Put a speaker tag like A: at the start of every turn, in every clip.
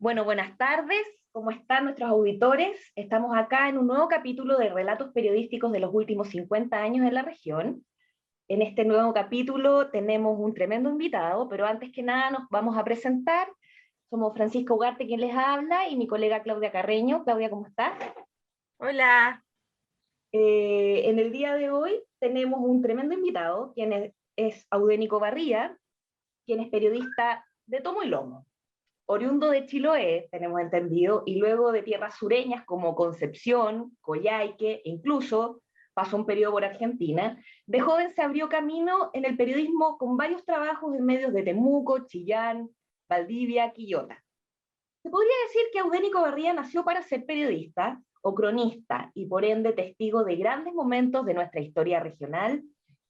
A: Bueno, buenas tardes. ¿Cómo están nuestros auditores? Estamos acá en un nuevo capítulo de Relatos Periodísticos de los últimos 50 años en la región. En este nuevo capítulo tenemos un tremendo invitado, pero antes que nada nos vamos a presentar. Somos Francisca Ugarte quien les habla y mi colega Claudia Carreño. Claudia, ¿cómo estás?
B: Hola.
A: En el día de hoy tenemos un tremendo invitado, quien es Audénico Barría, quien es periodista de tomo y lomo. Oriundo de Chiloé, tenemos entendido, y luego de tierras sureñas como Concepción, Coyhaique, e incluso pasó un periodo por Argentina, de joven se abrió camino en el periodismo con varios trabajos en medios de Temuco, Chillán, Valdivia, Quillota. Se podría decir que Audénico Barría nació para ser periodista o cronista y por ende testigo de grandes momentos de nuestra historia regional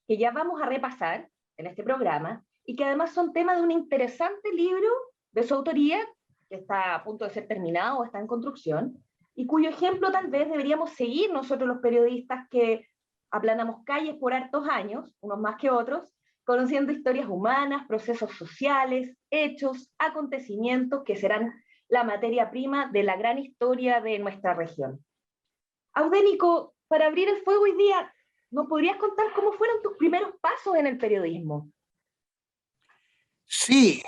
A: que ya vamos a repasar en este programa y que además son tema de un interesante libro de su autoría que está a punto de ser terminado o está en construcción y cuyo ejemplo tal vez deberíamos seguir nosotros los periodistas que aplanamos calles por hartos años, unos más que otros, conociendo historias humanas, procesos sociales, hechos, acontecimientos que serán la materia prima de la gran historia de nuestra región. Audénico, para abrir el fuego hoy día, ¿nos podrías contar cómo fueron tus primeros pasos en el periodismo?
C: Sí,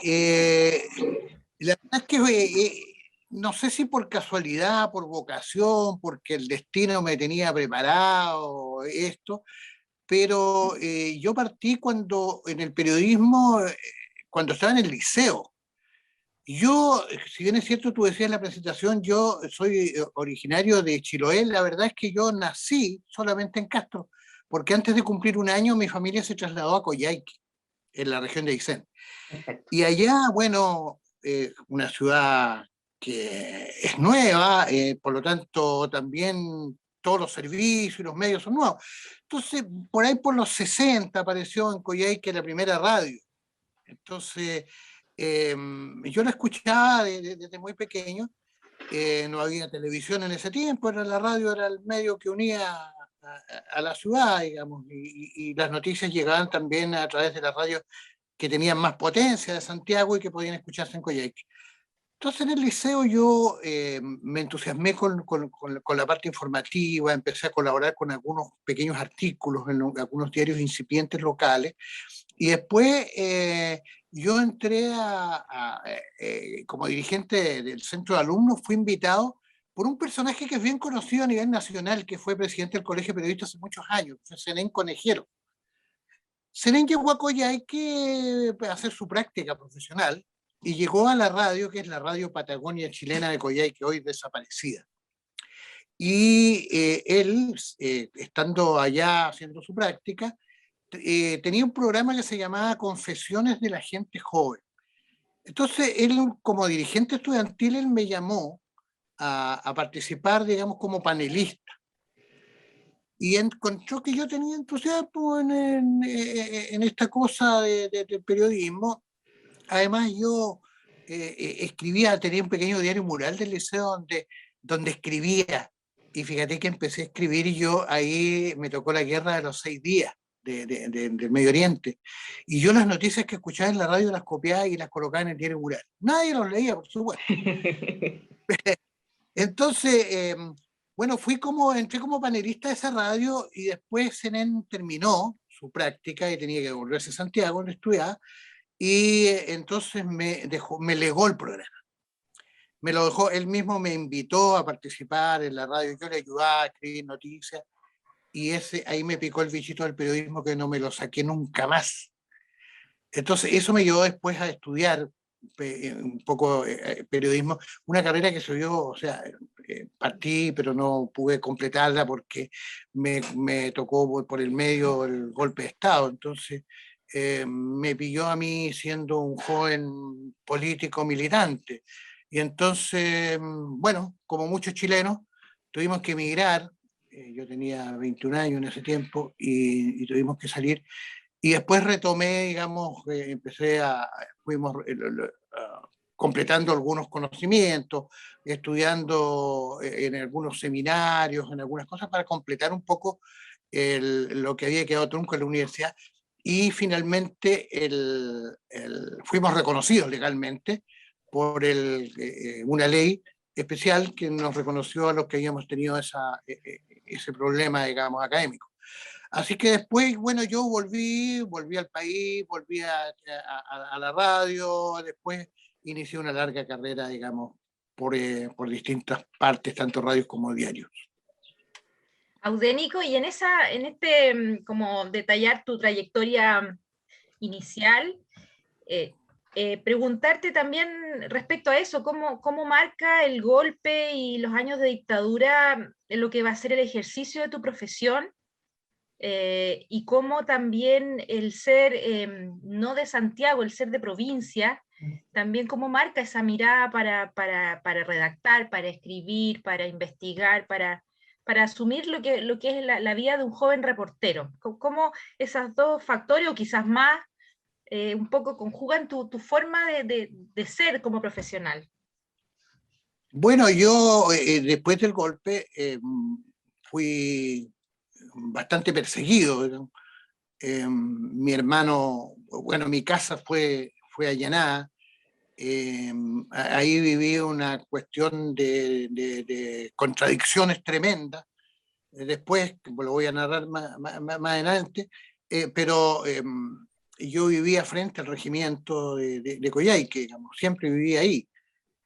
C: la verdad es que no sé si por casualidad, por vocación, porque el destino me tenía preparado esto, pero yo partí cuando en el periodismo, cuando estaba en el liceo. Yo, si bien es cierto, tú decías en la presentación, yo soy originario de Chiloé. La verdad es que yo nací solamente en Castro, porque antes de cumplir un año mi familia se trasladó a Coyhaique, en la región de Aysén.
A: Perfecto.
C: Y allá, bueno, una ciudad que es nueva, por lo tanto también todos los servicios y los medios son nuevos. Entonces, por ahí por los 60 apareció en Coyhaique la primera radio. Entonces, yo la escuchaba desde muy pequeño. No había televisión en ese tiempo, era la radio, era el medio que unía a la ciudad, digamos, y las noticias llegaban también a través de la radio que tenían más potencia de Santiago y que podían escucharse en Coyhaique. Entonces en el liceo yo me entusiasmé con la parte informativa, empecé a colaborar con algunos pequeños artículos en algunos diarios incipientes locales y después yo entré como dirigente del centro de alumnos, fui invitado por un personaje que es bien conocido a nivel nacional, que fue presidente del Colegio de Periodistas hace muchos años, fue Zenén Conejero. Zenén llegó a Coyhaique a hacer su práctica profesional y llegó a la radio, que es la Radio Patagonia Chilena de Coyhaique, hoy desaparecida. Y él, estando allá haciendo su práctica, tenía un programa que se llamaba Confesiones de la Gente Joven. Entonces, él como dirigente estudiantil, él me llamó a participar, digamos, como panelista. Y encontró que yo tenía entusiasmo en esta cosa del periodismo. Además, yo escribía, tenía un pequeño diario mural del liceo donde escribía. Y fíjate que empecé a escribir y yo ahí me tocó la guerra de los 6 días del Medio Oriente. Y yo las noticias que escuchaba en la radio las copiaba y las colocaba en el diario mural. Nadie los leía, por supuesto. Entonces, bueno, entré como panelista de esa radio y después Zenén terminó su práctica y tenía que volverse a Santiago donde estudiaba y entonces me legó el programa. Me lo dejó, él mismo me invitó a participar en la radio, yo le ayudaba a escribir noticias y ahí me picó el bichito del periodismo que no me lo saqué nunca más. Entonces eso me llevó después a estudiar un poco periodismo, una carrera que se dio, o sea, partí pero no pude completarla porque me tocó por el medio el golpe de Estado, entonces me pilló a mí siendo un joven político militante. Y entonces, bueno, como muchos chilenos, tuvimos que emigrar. Yo tenía 21 años en ese tiempo y tuvimos que salir. Y después retomé, digamos, fuimos completando algunos conocimientos, estudiando en algunos seminarios, en algunas cosas, para completar un poco lo que había quedado trunco en la universidad. Y finalmente fuimos reconocidos legalmente por una ley especial que nos reconoció a los que habíamos tenido ese problema, digamos, académico. Así que después, bueno, yo volví al país, volví a la radio, después inicié una larga carrera, digamos, por distintas partes, tanto radios como diarios.
B: Audénico, y en como detallar tu trayectoria inicial, preguntarte también respecto a eso, ¿cómo marca el golpe y los años de dictadura en lo que va a ser el ejercicio de tu profesión? Y cómo también el ser no de Santiago, el ser de provincia, también cómo marca esa mirada para redactar, para escribir, para investigar, para asumir lo que es la vida de un joven reportero. Cómo esos dos factores, o quizás más, un poco conjugan tu forma de ser como profesional.
C: Bueno, yo después del golpe fui bastante perseguido, ¿no? Mi hermano, bueno, mi casa fue allanada. Ahí viví una cuestión de contradicciones tremendas. Después, lo voy a narrar más adelante, pero yo vivía frente al regimiento de Coyhaique, digamos, siempre vivía ahí.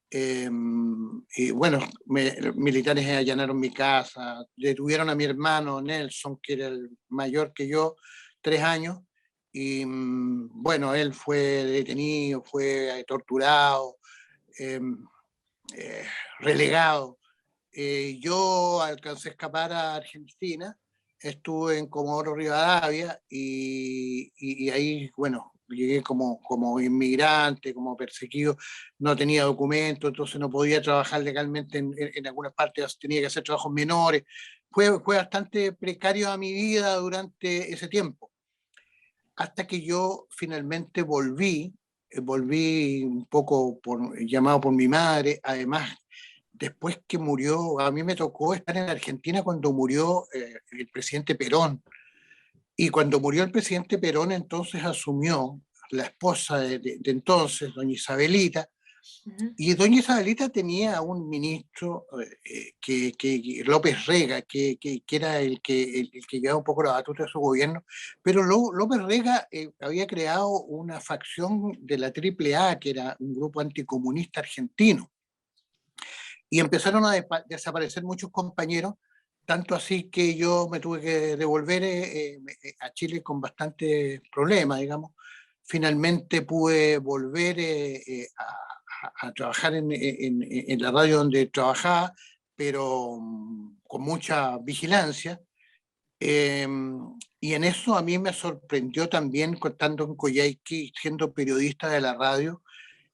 C: Y bueno, militares allanaron mi casa, detuvieron a mi hermano Nelson, que era el mayor que yo, 3 años, y bueno, él fue detenido, fue torturado, eh, relegado. Yo alcancé a escapar a Argentina, estuve en Comodoro Rivadavia y ahí, bueno, llegué como inmigrante, como perseguido, no tenía documentos, entonces no podía trabajar legalmente en algunas partes, tenía que hacer trabajos menores. Fue bastante precario a mi vida durante ese tiempo, hasta que yo finalmente volví un poco llamado por mi madre, además después que murió, a mí me tocó estar en Argentina cuando murió el presidente Perón. Y cuando murió el presidente Perón, entonces asumió la esposa de entonces, doña Isabelita,
B: Uh-huh.
C: y doña Isabelita tenía un ministro, López Rega, que era el que llevaba un poco la batuta de su gobierno, pero López Rega había creado una facción de la AAA, que era un grupo anticomunista argentino, y empezaron a desaparecer muchos compañeros, tanto así que yo me tuve que devolver a Chile con bastante problemas, digamos. Finalmente pude volver a trabajar en la radio donde trabajaba, pero con mucha vigilancia. Eh, y en eso a mí me sorprendió también, contando en Coyhaique, siendo periodista de la radio,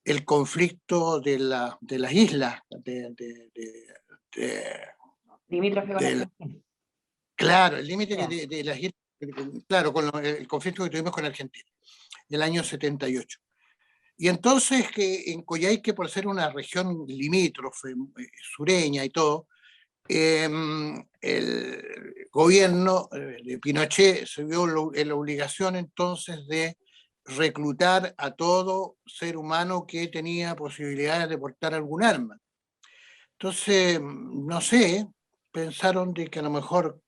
C: el conflicto de las islas, de-
A: Limítrofe con
C: del-
A: Argentina.
C: claro, el límite
A: Ya.
C: de las islas, claro, con el conflicto que tuvimos con Argentina, el año 78. Y entonces que en Coyhaique, por ser una región limítrofe, sureña y todo, el gobierno de Pinochet se vio en la obligación entonces de reclutar a todo ser humano que tenía posibilidades de portar algún arma. Entonces, no sé, pensaron de que a lo mejor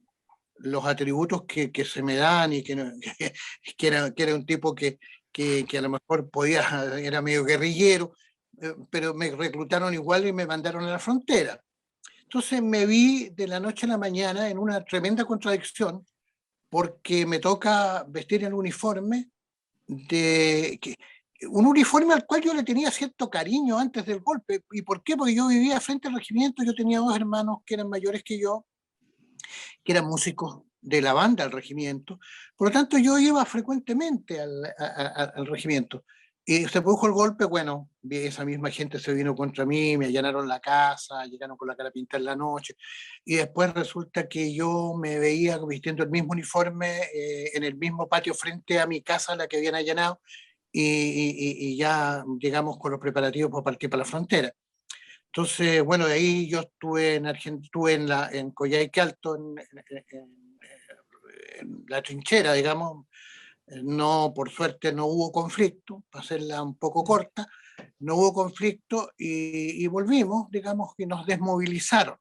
C: los atributos que se me dan y que era un tipo que a lo mejor era medio guerrillero, pero me reclutaron igual y me mandaron a la frontera. Entonces me vi de la noche a la mañana en una tremenda contradicción porque me toca vestir el uniforme un uniforme al cual yo le tenía cierto cariño antes del golpe. ¿Y por qué? Porque yo vivía frente al regimiento, yo tenía 2 hermanos que eran mayores que yo, que eran músicos de la banda del regimiento. Por lo tanto, yo iba frecuentemente al regimiento. Y se produjo el golpe, bueno, esa misma gente se vino contra mí, me allanaron la casa, llegaron con la cara pintada en la noche, y después resulta que yo me veía vistiendo el mismo uniforme en el mismo patio frente a mi casa, la que habían allanado, y ya llegamos con los preparativos para partir para la frontera. Entonces, bueno, de ahí yo estuve en Argentina, estuve en Coyhaique Alto, en la trinchera, digamos, No, por suerte no hubo conflicto, para hacerla un poco corta, no hubo conflicto y volvimos, digamos que nos desmovilizaron.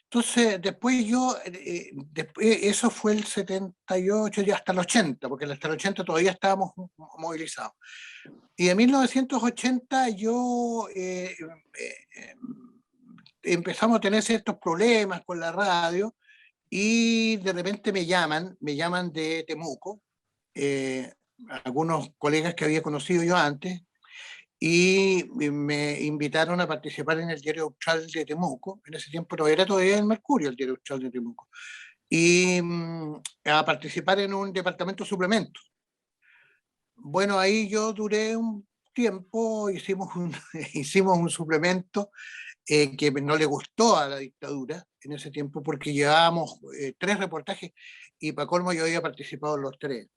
C: Entonces, después eso fue el 78 y hasta el 80, porque hasta el 80 todavía estábamos movilizados. Y en 1980 empezamos a tener ciertos problemas con la radio y de repente me llaman de Temuco, algunos colegas que había conocido yo antes, y me invitaron a participar en el Diario Austral de Temuco. En ese tiempo no era todavía el Mercurio, el Diario Austral de Temuco. Y a participar en un departamento de suplementos. Bueno, ahí yo duré un tiempo, hicimos un suplemento que no le gustó a la dictadura en ese tiempo porque llevábamos 3 reportajes y para colmo yo había participado en los 3.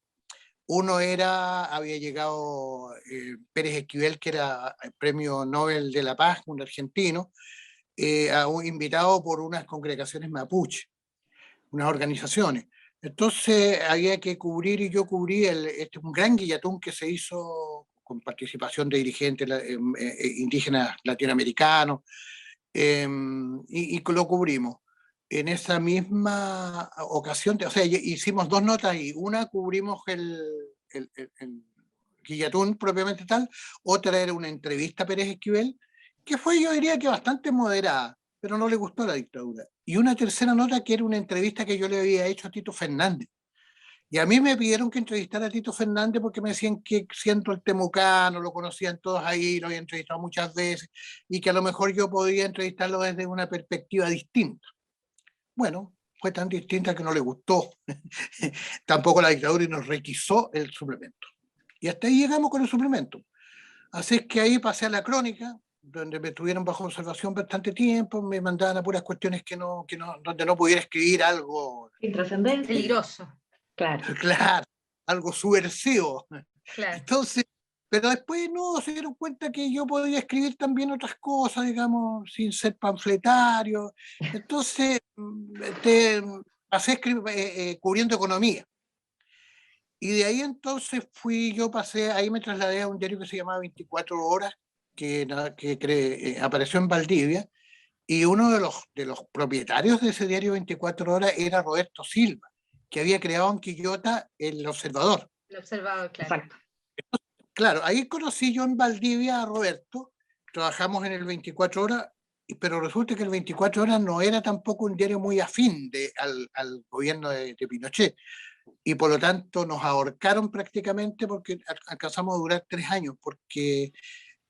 C: Uno había llegado Pérez Esquivel, que era el Premio Nobel de la Paz, un argentino, invitado por unas congregaciones mapuche, unas organizaciones. Entonces había que cubrir, y yo cubrí un gran guillatún que se hizo con participación de dirigentes indígenas latinoamericanos, y lo cubrimos. En esa misma ocasión, o sea, hicimos 2 notas y una cubrimos el guillatún propiamente tal, otra era una entrevista a Pérez Esquivel, que fue, yo diría que bastante moderada, pero no le gustó a la dictadura. Y una tercera nota que era una entrevista que yo le había hecho a Tito Fernández. Y a mí me pidieron que entrevistara a Tito Fernández porque me decían que siendo el temucano, lo conocían todos ahí, lo había entrevistado muchas veces, y que a lo mejor yo podía entrevistarlo desde una perspectiva distinta. Bueno, fue tan distinta que no le gustó tampoco la dictadura y nos requisó el suplemento. Y hasta ahí llegamos con el suplemento. Así es que ahí pasé a la crónica, donde me tuvieron bajo observación bastante tiempo, me mandaban a puras cuestiones donde no pudiera escribir algo
A: Intrascendente.
B: Peligroso.
A: Claro.
C: Claro, algo subversivo.
B: Claro.
C: Entonces, pero después no, se dieron cuenta que yo podía escribir también otras cosas, digamos, sin ser panfletario. Entonces, pasé cubriendo economía. Y de ahí entonces ahí me trasladé a un diario que se llamaba 24 Horas, que apareció en Valdivia, y uno de los propietarios de ese diario 24 Horas era Roberto Silva, que había creado en Quillota El Observador.
B: El Observador, claro.
A: Exacto.
C: Claro, ahí conocí yo en Valdivia a Roberto, trabajamos en el 24 Horas, pero resulta que el 24 Horas no era tampoco un diario muy afín al gobierno de Pinochet, y por lo tanto nos ahorcaron prácticamente porque alcanzamos a durar 3 años, porque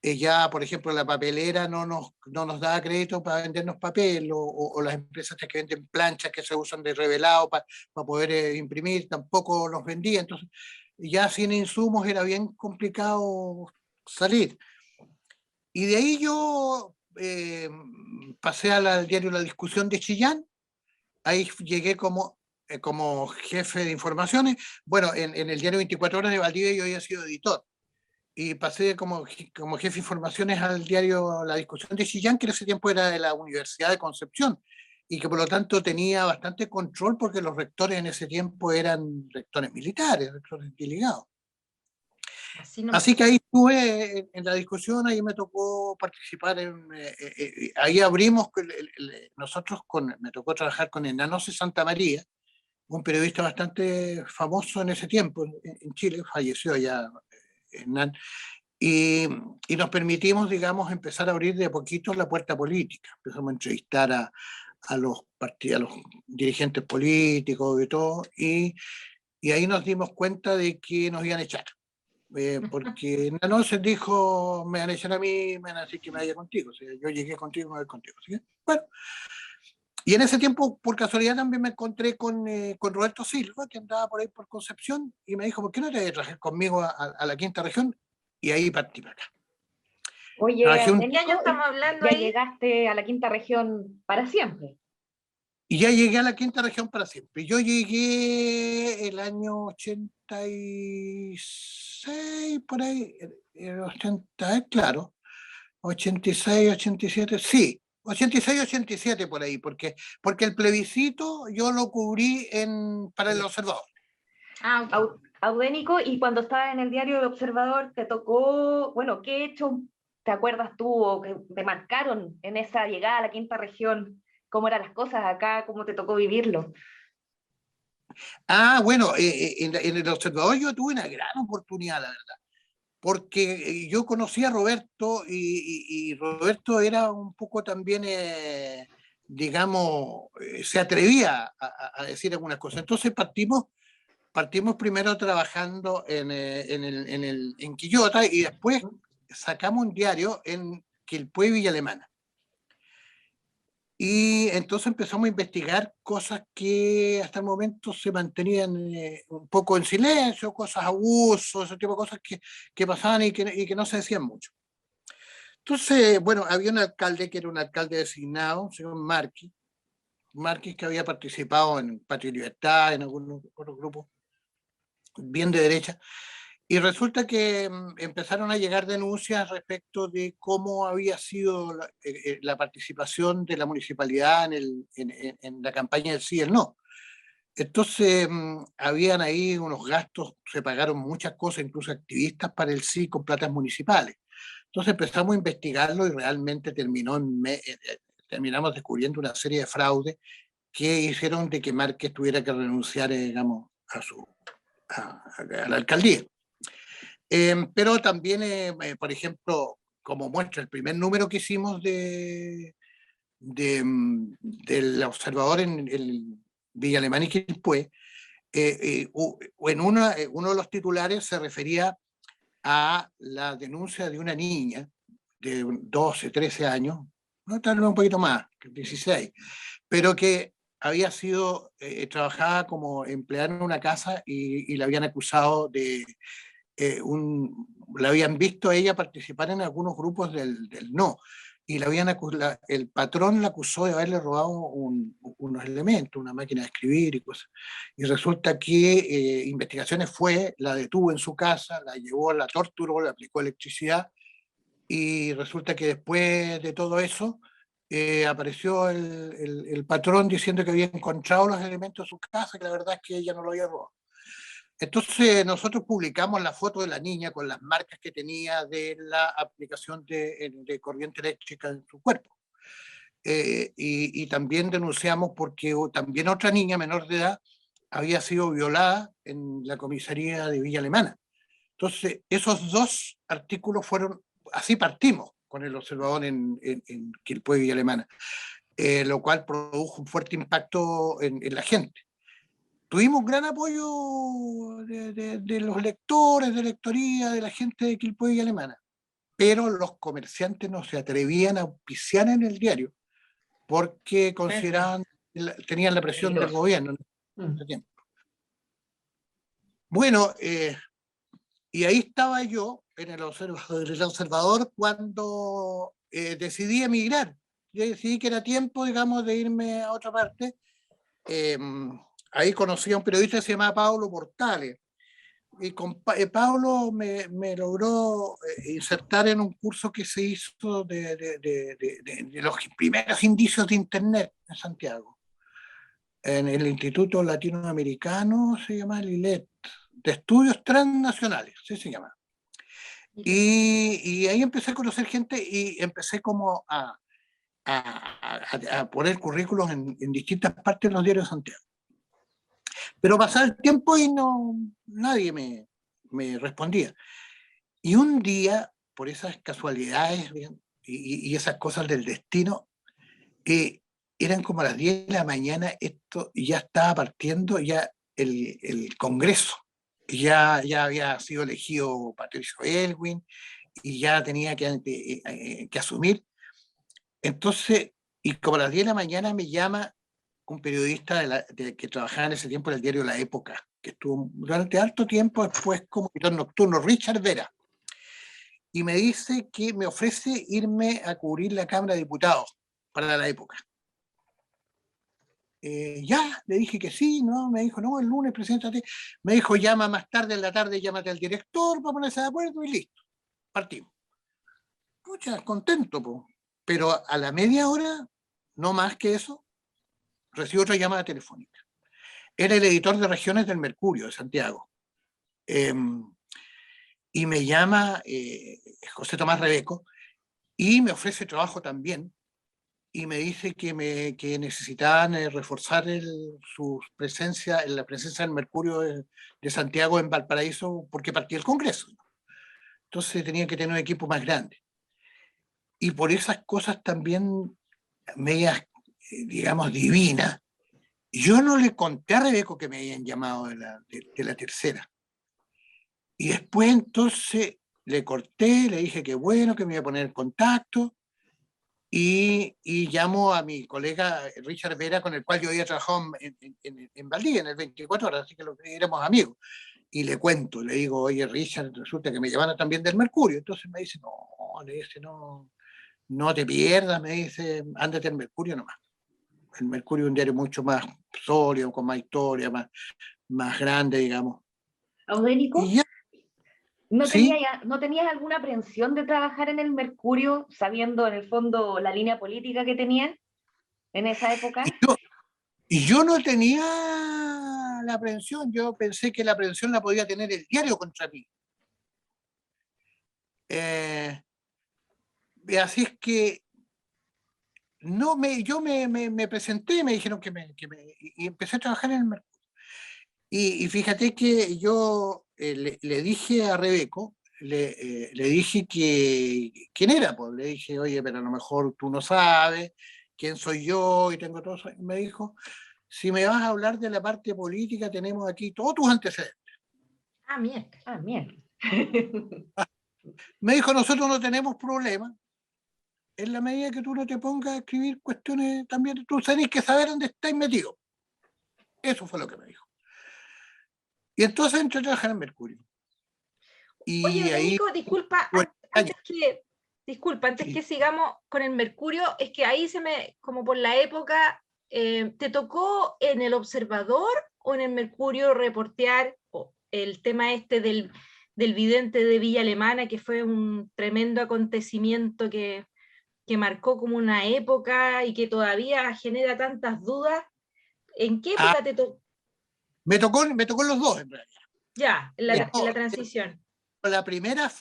C: ya, por ejemplo, la papelera no nos daba crédito para vendernos papel, o las empresas que venden planchas que se usan de revelado para poder imprimir, tampoco nos vendían. Entonces, ya sin insumos era bien complicado salir. Y de ahí yo pasé al diario La Discusión de Chillán, ahí llegué como jefe de informaciones. Bueno, en el diario 24 Horas de Valdivia yo había sido editor, y pasé como jefe de informaciones al diario La Discusión de Chillán, que en ese tiempo era de la Universidad de Concepción, y que por lo tanto tenía bastante control porque los rectores en ese tiempo eran rectores militares, rectores delegados. Así que ahí estuve en la discusión, ahí me tocó participar ahí abrimos, nosotros me tocó trabajar con Enanose Santa María, un periodista bastante famoso en ese tiempo en Chile, falleció ya Hernán, y nos permitimos, digamos, empezar a abrir de a poquito la puerta política. Empezamos a entrevistar a los dirigentes políticos y todo, y ahí nos dimos cuenta de que nos iban a echar. Porque no se dijo, me van a echar a mí, me van a decir que me vaya contigo. O sea, yo llegué contigo, me voy contigo. ¿Sí? Bueno, y en ese tiempo, por casualidad, también me encontré con Roberto Silva, que andaba por ahí por Concepción, y me dijo, ¿por qué no te trajes conmigo a la quinta región? Y ahí partí para acá.
A: Oye, ¿qué año estamos hablando ahí? Llegaste a la quinta región para siempre.
C: Y ya llegué a la quinta región para siempre. Yo llegué el año 86, por ahí, 80, claro, 86, 87, sí, 86, 87 por ahí, porque el plebiscito yo lo cubrí para El Observador.
A: Audénico, y cuando estabas en el diario El Observador, te tocó, bueno, ¿qué hecho te acuerdas tú o que te marcaron en esa llegada a la quinta región? ¿Cómo eran las cosas acá? ¿Cómo te tocó vivirlo?
C: Bueno, en el Observador yo tuve una gran oportunidad, la verdad, porque yo conocí a Roberto y Roberto era un poco también, digamos, se atrevía a decir algunas cosas. Entonces partimos primero trabajando en Quillota y después sacamos un diario en Quilpué y Villa Alemana. Y entonces empezamos a investigar cosas que hasta el momento se mantenían un poco en silencio, cosas, abusos, ese tipo de cosas que pasaban y que no se decían mucho. Entonces, bueno, había un alcalde que era un alcalde designado, un señor Márquez, que había participado en Patria y Libertad, en algunos otros grupos bien de derecha, y resulta que empezaron a llegar denuncias respecto de cómo había sido la participación de la municipalidad en la campaña del sí y el no. Entonces, habían ahí unos gastos, se pagaron muchas cosas, incluso activistas para el sí con platas municipales. Entonces empezamos a investigarlo y realmente terminamos descubriendo una serie de fraudes que hicieron de que Márquez tuviera que renunciar, digamos, a la alcaldía. Pero también, por ejemplo, como muestra el primer número que hicimos del Observador en el Villa Alemana y Quilpué, uno de los titulares se refería a la denuncia de una niña de 12, 13 años, no tal vez un poquito más, 16, pero que había sido trabajada como empleada en una casa y la habían acusado de la habían visto a ella participar en algunos grupos del no, y el patrón la acusó de haberle robado unos elementos, una máquina de escribir y cosas. Y resulta que Investigaciones la detuvo en su casa, la llevó, la torturó, le aplicó electricidad, y resulta que después de todo eso apareció el patrón diciendo que había encontrado los elementos de su casa, que la verdad es que ella no lo había robado. Entonces nosotros publicamos la foto de la niña con las marcas que tenía de la aplicación de corriente eléctrica en su cuerpo. Y también denunciamos porque también otra niña menor de edad había sido violada en la comisaría de Villa Alemana. Entonces esos dos artículos fueron, así partimos con el Observador en Quilpué y Villa Alemana, lo cual produjo un fuerte impacto en la gente. Tuvimos gran apoyo de los lectores, de lectoría, de la gente de Quilpué y Alemana, pero los comerciantes no se atrevían a auspiciar en el diario porque consideraban, tenían la presión del gobierno en ese tiempo. Bueno, y ahí estaba yo en el Observador cuando decidí emigrar. Yo decidí que era tiempo, digamos, de irme a otra parte. Ahí conocí a un periodista que se llamaba Pablo Portales, y con Pablo me logró insertar en un curso que se hizo de los primeros indicios de Internet en Santiago, en el Instituto Latinoamericano, se llama el ILET, de Estudios Transnacionales, sí se llama. Y ahí empecé a conocer gente y empecé como a poner currículos en distintas partes de los diarios de Santiago. Pero pasaba el tiempo y nadie me respondía. Y un día, por esas casualidades y esas cosas del destino, eran como a las 10 de la mañana, esto ya estaba partiendo ya el Congreso. Ya había sido elegido Patricio Elwin y ya tenía que asumir. Entonces, y como a las 10 de la mañana me llama un periodista que trabajaba en ese tiempo en el diario La Época, que estuvo durante harto tiempo después como editor nocturno, Richard Vera, y me dice que me ofrece irme a cubrir la Cámara de Diputados para La Época. Ya, le dije que sí, ¿no? Me dijo, no, el lunes preséntate. Me dijo, llama más tarde en la tarde, llámate al director para ponerse de acuerdo y listo. Partimos. Pucha, contento, po. Pero a la media hora, no más que eso, recibo otra llamada telefónica. Era el editor de Regiones del Mercurio, de Santiago. y me llama José Tomás Rebeco y me ofrece trabajo también y me dice que necesitaban reforzar su presencia, la presencia del Mercurio de Santiago en Valparaíso porque partía el Congreso. Entonces tenía que tener un equipo más grande. Y por esas cosas también medias, digamos, divinas, yo no le conté a Rebeco que me habían llamado de la tercera. Y después entonces le corté, le dije que bueno, que me iba a poner en contacto y llamo a mi colega Richard Vera, con el cual yo había trabajado en Valdivia, en el 24 horas, así que éramos amigos. Y le cuento, le digo, oye Richard, resulta que me llamaron también del Mercurio. Entonces me dice, no, le dice, no te pierdas, me dice, ándate al Mercurio nomás. El Mercurio es un diario mucho más sólido, con más historia, más grande, digamos.
A: Audénico,
C: Y ya,
A: ¿no
C: sí.
A: ¿no tenías alguna aprensión de trabajar en el Mercurio, sabiendo en el fondo la línea política que tenían en esa época?
C: Y yo no tenía la aprehensión, yo pensé que la aprehensión la podía tener el diario contra mí. Así es que yo me presenté, me dijeron y empecé a trabajar en el Mercurio. Y fíjate que yo le dije a Rebeco, le dije quién era, pues le dije, oye, pero a lo mejor tú no sabes quién soy yo y tengo todo eso. Y me dijo, si me vas a hablar de la parte política, tenemos aquí todos tus antecedentes.
B: Ah, bien.
A: Ah, bien.
C: Me dijo, nosotros no tenemos problema. En la medida que tú no te pongas a escribir cuestiones también, tú tenés que saber dónde estáis metido. Eso fue lo que me dijo. Y entonces entré a trabajar en Mercurio.
B: Oye,
C: Y ahí,
B: Domenico, disculpa, antes
C: sí.
B: que sigamos con el Mercurio, es que ahí como por la época, ¿te tocó en el Observador o en el Mercurio reportear el tema del vidente de Villa Alemana, que fue un tremendo acontecimiento que marcó como una época y que todavía genera tantas dudas? ¿En qué
C: Ah,
B: época te tocó?
C: me tocó en los dos, en realidad.
B: Ya,
A: Ya.
B: en la transición.
C: La primera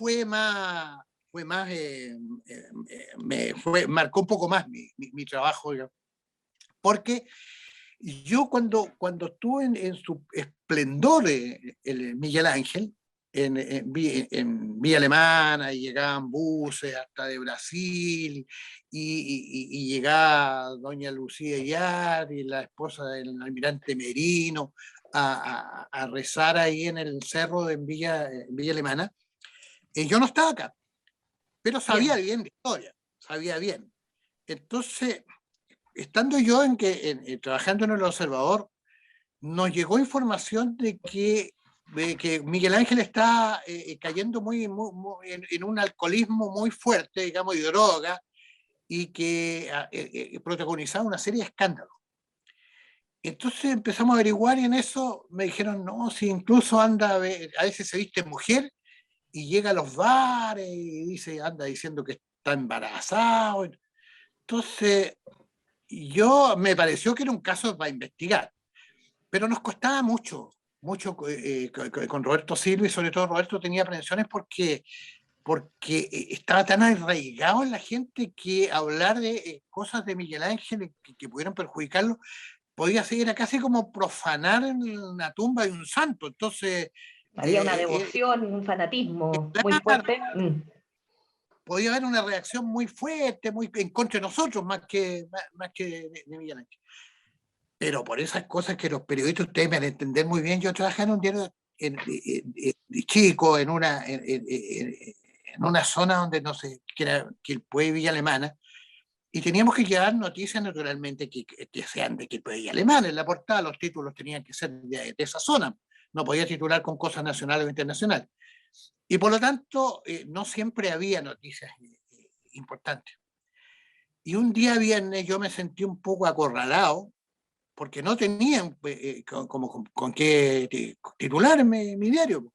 C: marcó un poco más mi trabajo, digamos, porque yo cuando estuve en su esplendor el Miguel Ángel, en Villa Alemana, y llegaban buses hasta de Brasil, y llegaba doña Lucía Yar y la esposa del almirante Merino a rezar ahí en el cerro en Villa Alemana. Yo no estaba acá, pero sabía
B: Bien.
C: bien de historia, sabía bien. Entonces, estando yo trabajando en el Observador, nos llegó información de que Miguel Ángel está cayendo en un alcoholismo muy fuerte, digamos, y droga, y que protagonizaba una serie de escándalos. Entonces empezamos a averiguar y en eso me dijeron, no, si incluso a veces se viste mujer y llega a los bares y anda diciendo que está embarazado. Entonces, me pareció que era un caso para investigar. Pero nos costaba mucho con Roberto Silva, y sobre todo Roberto tenía aprensiones porque estaba tan arraigado en la gente que hablar de cosas de Miguel Ángel que pudieran perjudicarlo podía ser, era casi como profanar en una tumba de un santo. Entonces,
A: Había una devoción, un fanatismo muy
C: claro,
A: fuerte.
C: podía haber una reacción muy fuerte, muy en contra de nosotros, más que de Miguel Ángel. Pero por esas cosas que los periodistas, ustedes me van a entender muy bien, yo trabajaba en un diario chico, en una zona donde no sé, que el pueblo Villa Alemana, y teníamos que llevar noticias naturalmente que sean de Quilpué Villa Alemana. En la portada los títulos tenían que ser de esa zona, no podía titular con cosas nacionales o internacionales. Y por lo tanto, no siempre había noticias importantes. Y un día viernes yo me sentí un poco acorralado porque no tenían con qué titular mi diario.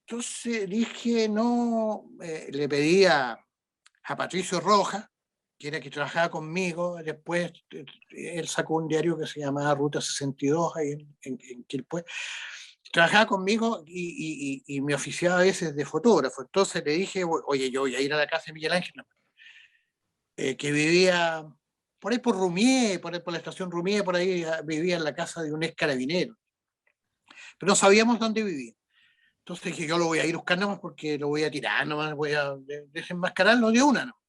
C: Entonces dije, no, le pedí a Patricio Rojas, que era que trabajaba conmigo, después él sacó un diario que se llamaba Ruta 62 ahí en Quilpué, trabajaba conmigo y me oficiaba a veces de fotógrafo. Entonces le dije, oye, yo voy a ir a la casa de Miguel Ángel, que vivía por ahí por Rumié, por ahí por la estación Rumié, por ahí vivía en la casa de un ex carabinero. Pero no sabíamos dónde vivía. Entonces dije, yo lo voy a ir a buscar nomás porque lo voy a tirar nomás, voy a desenmascararlo de una, ¿no?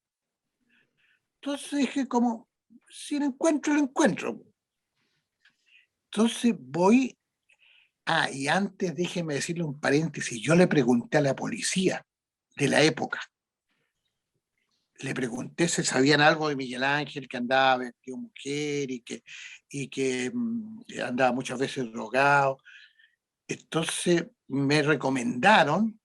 C: Entonces dije, como, si lo encuentro, lo encuentro. Entonces voy. Y antes déjeme decirle un paréntesis, yo le pregunté a la policía de la época, le pregunté si sabían algo de Miguel Ángel, que andaba vestido mujer y que andaba muchas veces drogado. Entonces me recomendaron,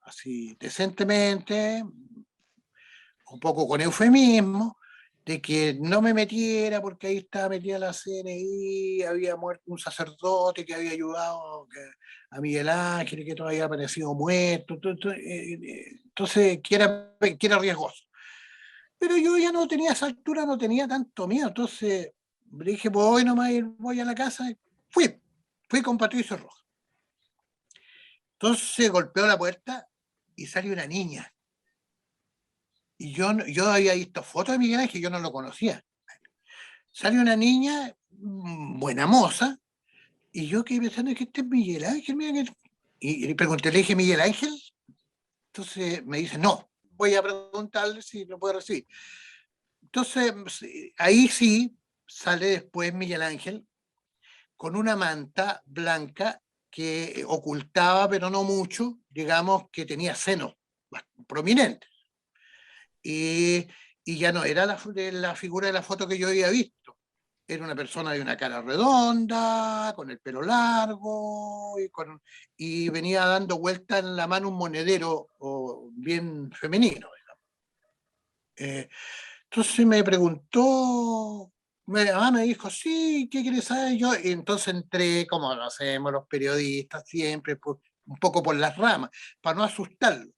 C: así decentemente, un poco con eufemismo, de que no me metiera porque ahí estaba metida la CNI, había muerto un sacerdote que había ayudado a Miguel Ángel y que todavía había aparecido muerto, entonces que era riesgoso. Pero yo ya no tenía a esa altura, no tenía tanto miedo, entonces dije, voy nomás, voy a la casa, fui con Patricio Rojas. Entonces golpeó la puerta y salió una niña. Y yo había visto fotos de Miguel Ángel, yo no lo conocía. Sale una niña, buena moza, y yo quedé pensando que este es Miguel Ángel. Y le pregunté, le dije, ¿Miguel Ángel? Entonces me dice, no, voy a preguntarle si lo puede recibir. Entonces, ahí sí sale después Miguel Ángel con una manta blanca que ocultaba, pero no mucho, digamos que tenía senos prominentes. Y, y ya no era la figura de la foto que yo había visto. Era una persona de una cara redonda, con el pelo largo, y venía dando vuelta en la mano un monedero bien femenino. Entonces me preguntó, me dijo, sí, ¿qué quieres saber? Yo, y entonces entré, como lo hacemos los periodistas siempre, un poco por las ramas, para no asustarlo.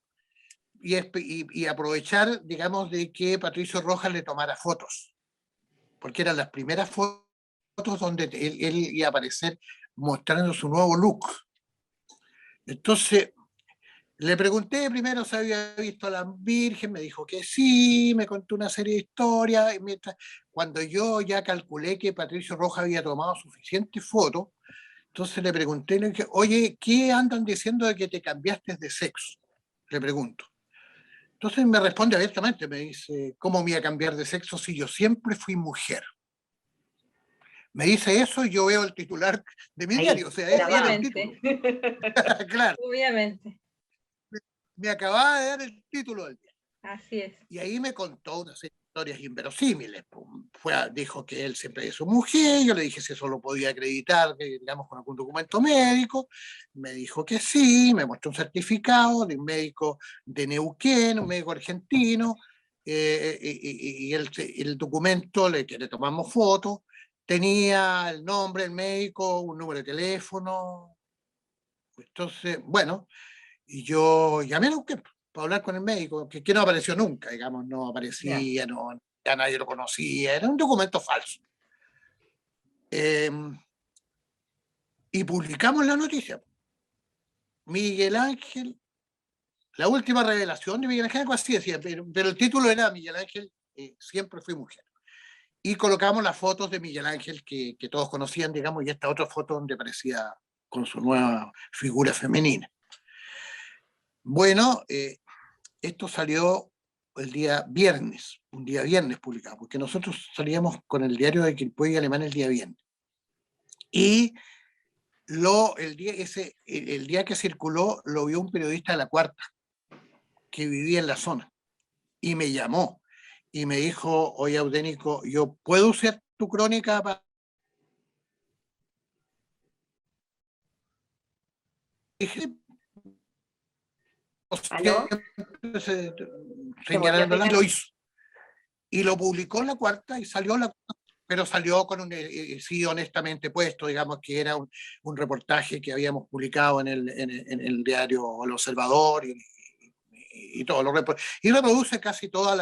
C: Y aprovechar, digamos, de que Patricio Rojas le tomara fotos, porque eran las primeras fotos donde él iba a aparecer mostrando su nuevo look. Entonces, le pregunté primero si había visto a la Virgen, me dijo que sí, me contó una serie de historias, cuando yo ya calculé que Patricio Rojas había tomado suficientes fotos, entonces le pregunté, le dije, oye, ¿qué andan diciendo de que te cambiaste de sexo? Le pregunto. Entonces me responde abiertamente, me dice, ¿cómo me iba a cambiar de sexo si yo siempre fui mujer? Me dice eso y yo veo el titular de mi diario, o sea, ese era el título. Claro,
B: Obviamente,
C: me acababa de dar el título del diario.
B: así es.
C: Y ahí me contó una serie de historias inverosímiles. Dijo que él siempre es su mujer, yo le dije si eso lo podía acreditar, digamos, con algún documento médico. Me dijo que sí, me mostró un certificado de un médico de Neuquén, un médico argentino, y el documento que le tomamos fotos tenía el nombre del médico, un número de teléfono. Entonces, bueno, y yo llamé a Neuquén para hablar con el médico, que no apareció nunca, digamos, no aparecía, no, ya nadie lo conocía, era un documento falso. Y publicamos la noticia. Miguel Ángel, la última revelación de Miguel Ángel, algo así decía, pero el título era Miguel Ángel, siempre fui mujer. Y colocamos las fotos de Miguel Ángel que todos conocían, digamos, y esta otra foto donde aparecía con su nueva figura femenina. Bueno, esto salió el día viernes, un día viernes publicado, porque nosotros salíamos con el diario de Quilpué Alemán el día viernes. Y el día que circuló lo vio un periodista de La Cuarta, que vivía en la zona, y me llamó y me dijo, oye, Audénico, ¿yo puedo usar tu crónica para...? Dije,
A: ¿Aló?
C: señalándola, y lo hizo. Y lo publicó en La Cuarta y salió pero salió con sí, honestamente puesto, digamos que era un reportaje que habíamos publicado en el diario El Observador y todo, y reproduce casi toda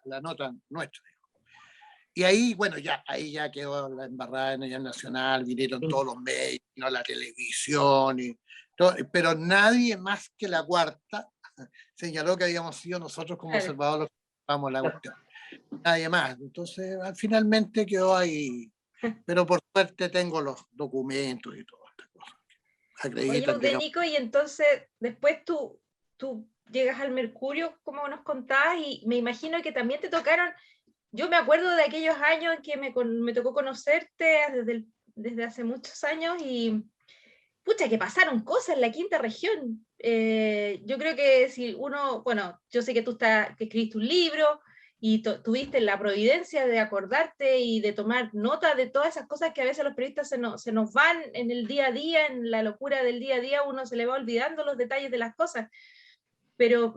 C: la nota nuestra. Y ahí, bueno, ya, ahí ya quedó la embarrada en el Nacional, vinieron todos los medios, vino la televisión, y todo, pero nadie más que la Cuarta señaló que habíamos sido nosotros como
B: Claro.
C: observadores los que vamos la cuestión. Nadie más. Entonces, finalmente quedó ahí. Pero por suerte tengo los documentos y todas estas cosas.
B: Oye,
C: Acreditan, digamos.
B: Eudenico, y entonces después tú llegas al Mercurio, como nos contabas, y me imagino que también te tocaron. Yo me acuerdo de aquellos años en que me tocó conocerte desde hace muchos años y pucha, que pasaron cosas en la quinta región. Yo creo que si uno, bueno, yo sé que que escribiste un libro y tuviste la providencia de acordarte y de tomar nota de todas esas cosas que a veces los periodistas se nos van en el día a día, en la locura del día a día, uno se le va olvidando los detalles de las cosas. Pero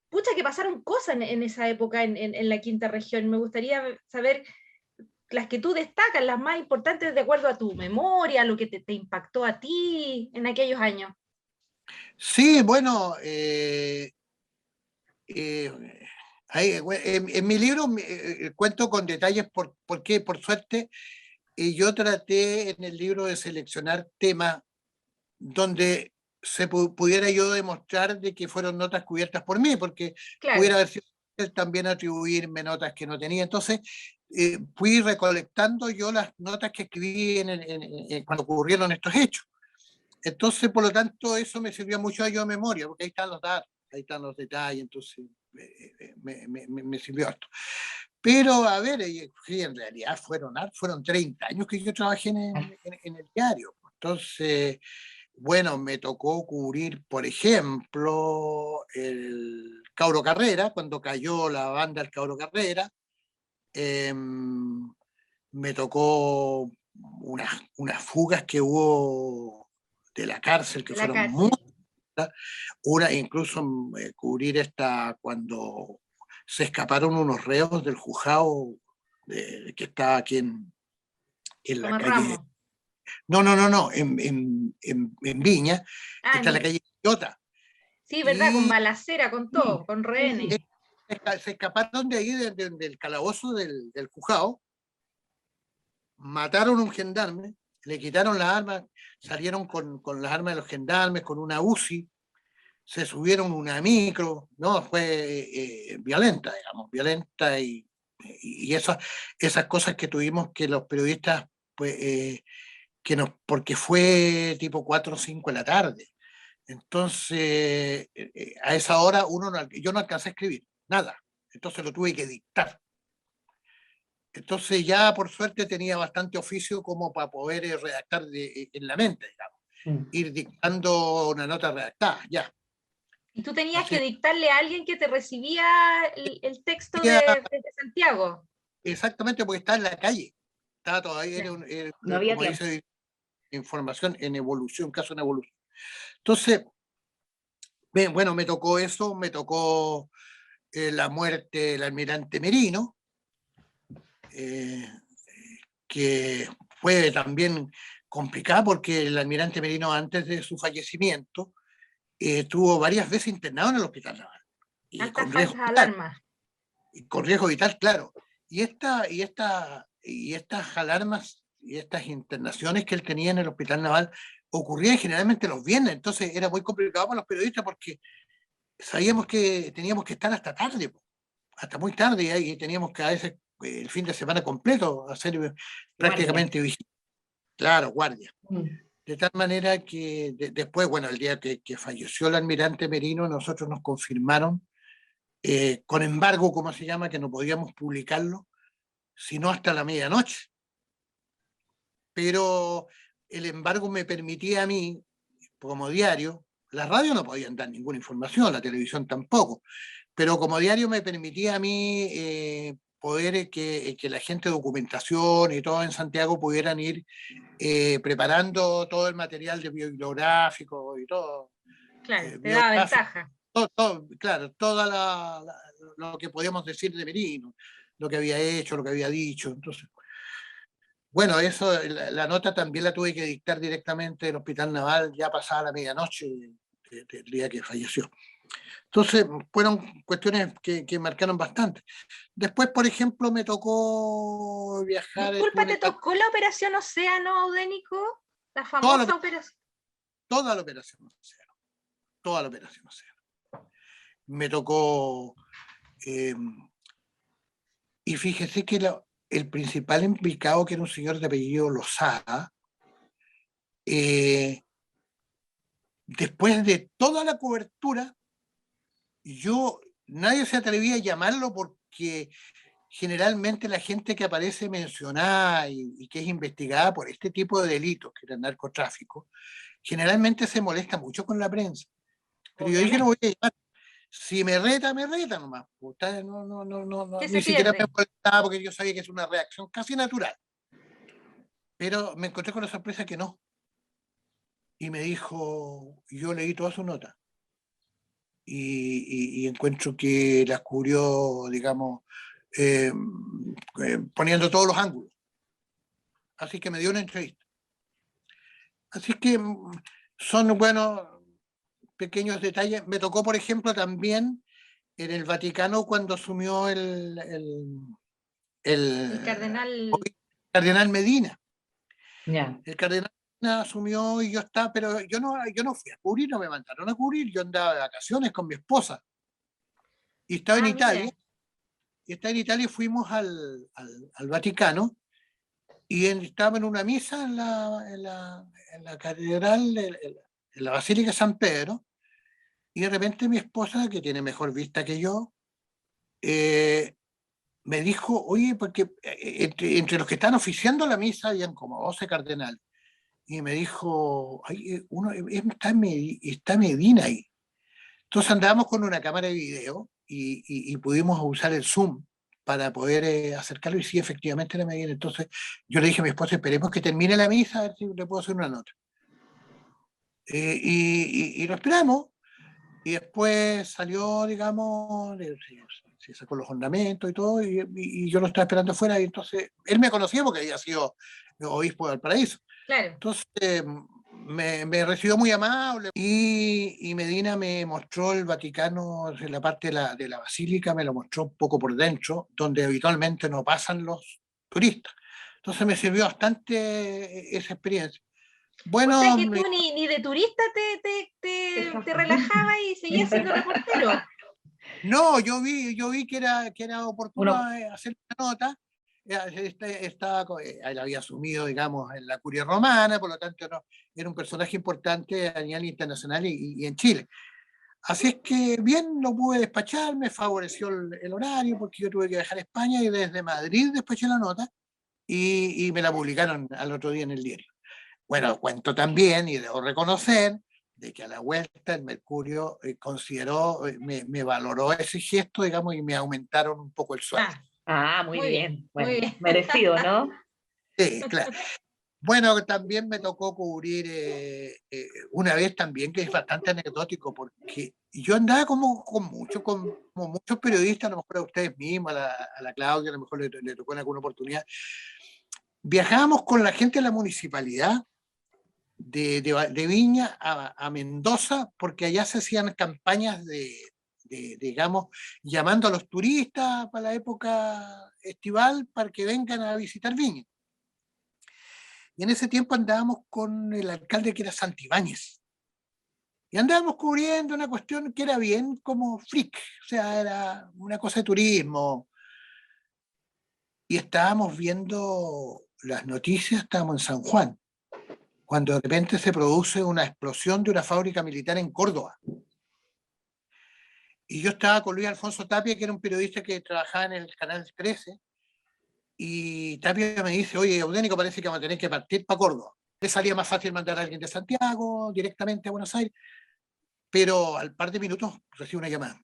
B: pucha, que pasaron cosas en esa época en la quinta región. Me gustaría saber las que tú destacas, las más importantes de acuerdo a tu memoria, lo que te impactó a ti en aquellos años.
C: Sí, bueno, en mi libro cuento con detalles porque, por suerte, yo traté en el libro de seleccionar temas donde pudiera yo demostrar de que fueron notas cubiertas por mí, porque
B: Claro.
C: pudiera haber sido también atribuirme notas que no tenía. Entonces, fui recolectando yo las notas que escribí cuando ocurrieron estos hechos. Entonces, por lo tanto, eso me sirvió mucho a yo a memoria, porque ahí están los datos, ahí están los detalles, entonces me sirvió harto. Pero, a ver, sí, en realidad fueron 30 años que yo trabajé en el diario. Entonces, bueno, me tocó cubrir, por ejemplo, el Cauro Carrera, cuando cayó la banda del Cauro Carrera. Me tocó unas fugas que hubo de la cárcel que
B: De la
C: fueron
B: cárcel.
C: incluso cubrir esta cuando se escaparon unos reos del juzgado que está aquí en la
B: Tomás
C: calle.
B: Ramos.
C: No, en Viña, que está en la
B: Viña.
C: calle Quillota.
B: Sí, ¿verdad? Con
C: Y
B: balacera, con todo, con rehenes.
C: se escaparon de ahí, del calabozo del juzgado, mataron a un gendarme, le quitaron las armas, salieron con las armas de los gendarmes, con una UCI, se subieron una micro, no, fue violenta, digamos, violenta y esas cosas que tuvimos que los periodistas, pues, porque fue tipo 4 o 5 de la tarde. Entonces, a esa hora yo no alcancé a escribir, nada, entonces lo tuve que dictar. Entonces ya por suerte tenía bastante oficio como para poder redactar en la mente, digamos, ir dictando una nota redactada, ya.
B: Y tú tenías
C: Entonces,
B: que dictarle a alguien que te recibía el texto
C: ya,
B: desde Santiago.
C: exactamente, porque estaba en la calle, estaba todavía,
A: No había
C: como
A: tiempo.
C: dice, información en evolución, caso en evolución. Entonces, bueno, me tocó eso, me tocó la muerte del almirante Merino, que fue también complicada porque el almirante Merino, antes de su fallecimiento, estuvo varias veces internado en el hospital naval y
B: Altas
C: con riesgo
B: falsas
C: vital,
B: alarmas.
C: claro. Y estas alarmas y estas internaciones que él tenía en el hospital naval ocurrían generalmente los viernes, entonces era muy complicado para los periodistas porque sabíamos que teníamos que estar hasta tarde, hasta muy tarde, y teníamos que a veces el fin de semana completo hacer prácticamente vigilancia. Claro, guardia. De tal manera que después, bueno, el día que falleció el almirante Merino, nosotros nos confirmaron con embargo, como se llama, que no podíamos publicarlo, sino hasta la medianoche. Pero el embargo me permitía a mí, como diario, las radios no podían dar ninguna información, la televisión tampoco, pero como diario me permitía a mí poder que la gente de documentación y todo en Santiago pudieran ir preparando todo el material de bibliográfico y todo.
B: Claro, te daba ventaja.
C: Claro, lo que podíamos decir de Merino, lo que había hecho, lo que había dicho. Entonces, bueno, eso, la nota también la tuve que dictar directamente del Hospital Naval ya pasada la medianoche del día que falleció. Entonces, fueron cuestiones que marcaron bastante. Después, por ejemplo, me tocó viajar,
B: Disculpa, ¿te tocó la operación Océano, Audénico? La
C: toda
B: famosa operación.
C: toda la operación Océano, toda la operación Océano. Me tocó, eh, y fíjese que el principal implicado, que era un señor de apellido Lozada, después de toda la cobertura, nadie se atrevía a llamarlo porque generalmente la gente que aparece mencionada y que es investigada por este tipo de delitos, que era el narcotráfico, generalmente se molesta mucho con la prensa. Pero yo dije, no voy a llamar. Si me reta nomás. Ustedes
B: ¿Qué
C: ni
B: se
C: siquiera me
B: pierde?
C: molestaba porque yo sabía que es una reacción casi natural. Pero me encontré con la sorpresa que no. Y me dijo, yo leí toda su nota. Y encuentro que las cubrió, digamos, eh, poniendo todos los ángulos. Así que me dio una entrevista. Así que son buenos pequeños detalles. Me tocó, por ejemplo, también en el Vaticano cuando asumió
B: El
C: el
B: cardenal.
C: cardenal Medina.
A: Ya.
C: El cardenal Medina asumió y yo estaba, pero yo no fui a cubrir, no me mandaron a cubrir. Yo andaba de vacaciones con mi esposa y estaba en
B: Ah,
C: Italia.
B: mire.
C: Y estaba en Italia y fuimos al Vaticano y estábamos en una misa en la catedral, en la Basílica de San Pedro. Y de repente mi esposa, que tiene mejor vista que yo, me dijo, oye, porque entre los que están oficiando la misa habían como 12 cardenales. Y me dijo, ay, está Medina ahí. Entonces andábamos con una cámara de video y pudimos usar el Zoom para poder acercarlo y sí, efectivamente era Medina. Entonces yo le dije a mi esposa, esperemos que termine la misa, a ver si le puedo hacer una nota. Y lo esperamos. Y después salió, digamos, se sacó los ornamentos y todo, y yo lo estaba esperando afuera, y entonces él me conocía porque había sido obispo de Valparaíso.
B: Claro.
C: Entonces me recibió muy amable y Medina me mostró el Vaticano, en la parte de la basílica, me lo mostró un poco por dentro, donde habitualmente no pasan los turistas. Entonces me sirvió bastante esa experiencia.
B: O sea
C: Bueno,
B: que tú ni de turista te relajabas y seguías siendo reportero.
C: no, yo vi que era oportuno
A: Uno,
C: hacer una nota. Él había asumido, digamos, en la curia romana, por lo tanto era un personaje importante a nivel internacional y en Chile. Así es que bien, lo pude despachar, me favoreció el horario porque yo tuve que viajar a España y desde Madrid despaché la nota y me la publicaron al otro día en el diario. Bueno, cuento también y debo reconocer de que a la vuelta el Mercurio consideró, me valoró ese gesto, digamos, y me aumentaron un poco el sueldo.
A: muy
B: Muy bien,
A: bien.
B: muy
A: Bueno,
B: bien.
A: merecido, ¿no?
C: Sí, claro. Bueno, también me tocó cubrir una vez también, que es bastante anecdótico, porque yo andaba como muchos periodistas, a lo mejor a ustedes mismos, a la Claudia, a lo mejor le tocó en alguna oportunidad. Viajábamos con la gente de la municipalidad de Viña a Mendoza, porque allá se hacían campañas digamos, llamando a los turistas para la época estival para que vengan a visitar Viña. Y en ese tiempo andábamos con el alcalde que era Santibáñez. Y andábamos cubriendo una cuestión que era bien como freak, o sea, era una cosa de turismo. Y estábamos viendo las noticias, estábamos en San Juan, cuando de repente se produce una explosión de una fábrica militar en Córdoba. Y yo estaba con Luis Alfonso Tapia, que era un periodista que trabajaba en el Canal 13, y Tapia me dice, oye, Eudénico, parece que vamos a tener que partir para Córdoba. Le salía más fácil mandar a alguien de Santiago directamente a Buenos Aires, pero al par de minutos recibo una llamada.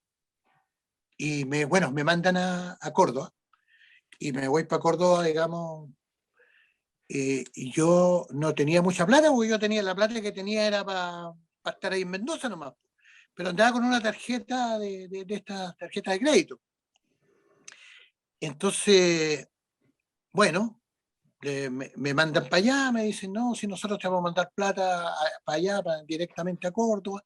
C: Y me mandan a Córdoba, y me voy para Córdoba, digamos, y yo no tenía mucha plata, porque yo tenía la plata que tenía era para estar ahí en Mendoza nomás, pero andaba con una tarjeta de esta tarjeta de crédito. Entonces, bueno, me mandan para allá, me dicen, no, si nosotros te vamos a mandar plata para allá, directamente a Córdoba.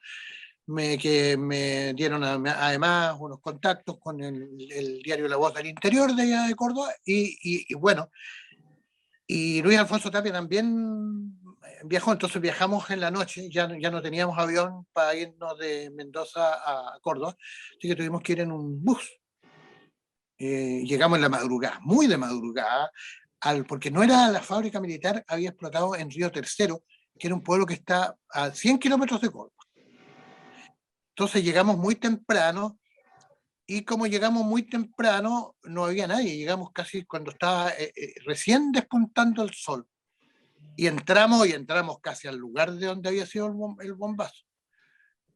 C: que me dieron además unos contactos con el diario La Voz del Interior de allá de Córdoba, y bueno, y Luis Alfonso Tapia también viajó, entonces viajamos en la noche, ya no teníamos avión para irnos de Mendoza a Córdoba, así que tuvimos que ir en un bus. Llegamos en la madrugada, muy de madrugada, porque no era la fábrica militar, había explotado en Río Tercero, que era un pueblo que está a 100 kilómetros de Córdoba. Entonces llegamos muy temprano, y como llegamos muy temprano, no había nadie, llegamos casi cuando estaba recién despuntando el sol. Y entramos casi al lugar de donde había sido el bombazo.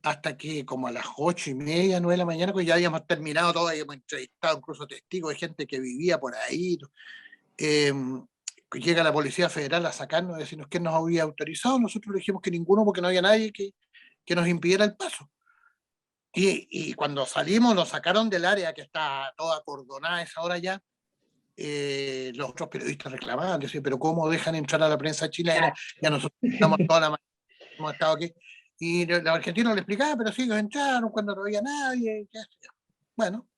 C: Hasta que como a las 8:30, 9 de la mañana, pues ya habíamos terminado todo, habíamos entrevistado incluso testigos de gente que vivía por ahí. Llega la Policía Federal a sacarnos, a decirnos quién nos había autorizado. Nosotros le dijimos que ninguno, porque no había nadie que nos impidiera el paso. Y cuando salimos, nos sacaron del área que está toda acordonada a esa hora ya. Los otros periodistas reclamaban, decían, pero ¿cómo dejan entrar a la prensa chilena? Ya nosotros estamos toda la mañana, hemos estado aquí. Y los argentinos le explicaban, pero sí, ellos entraron cuando no había nadie. Bueno,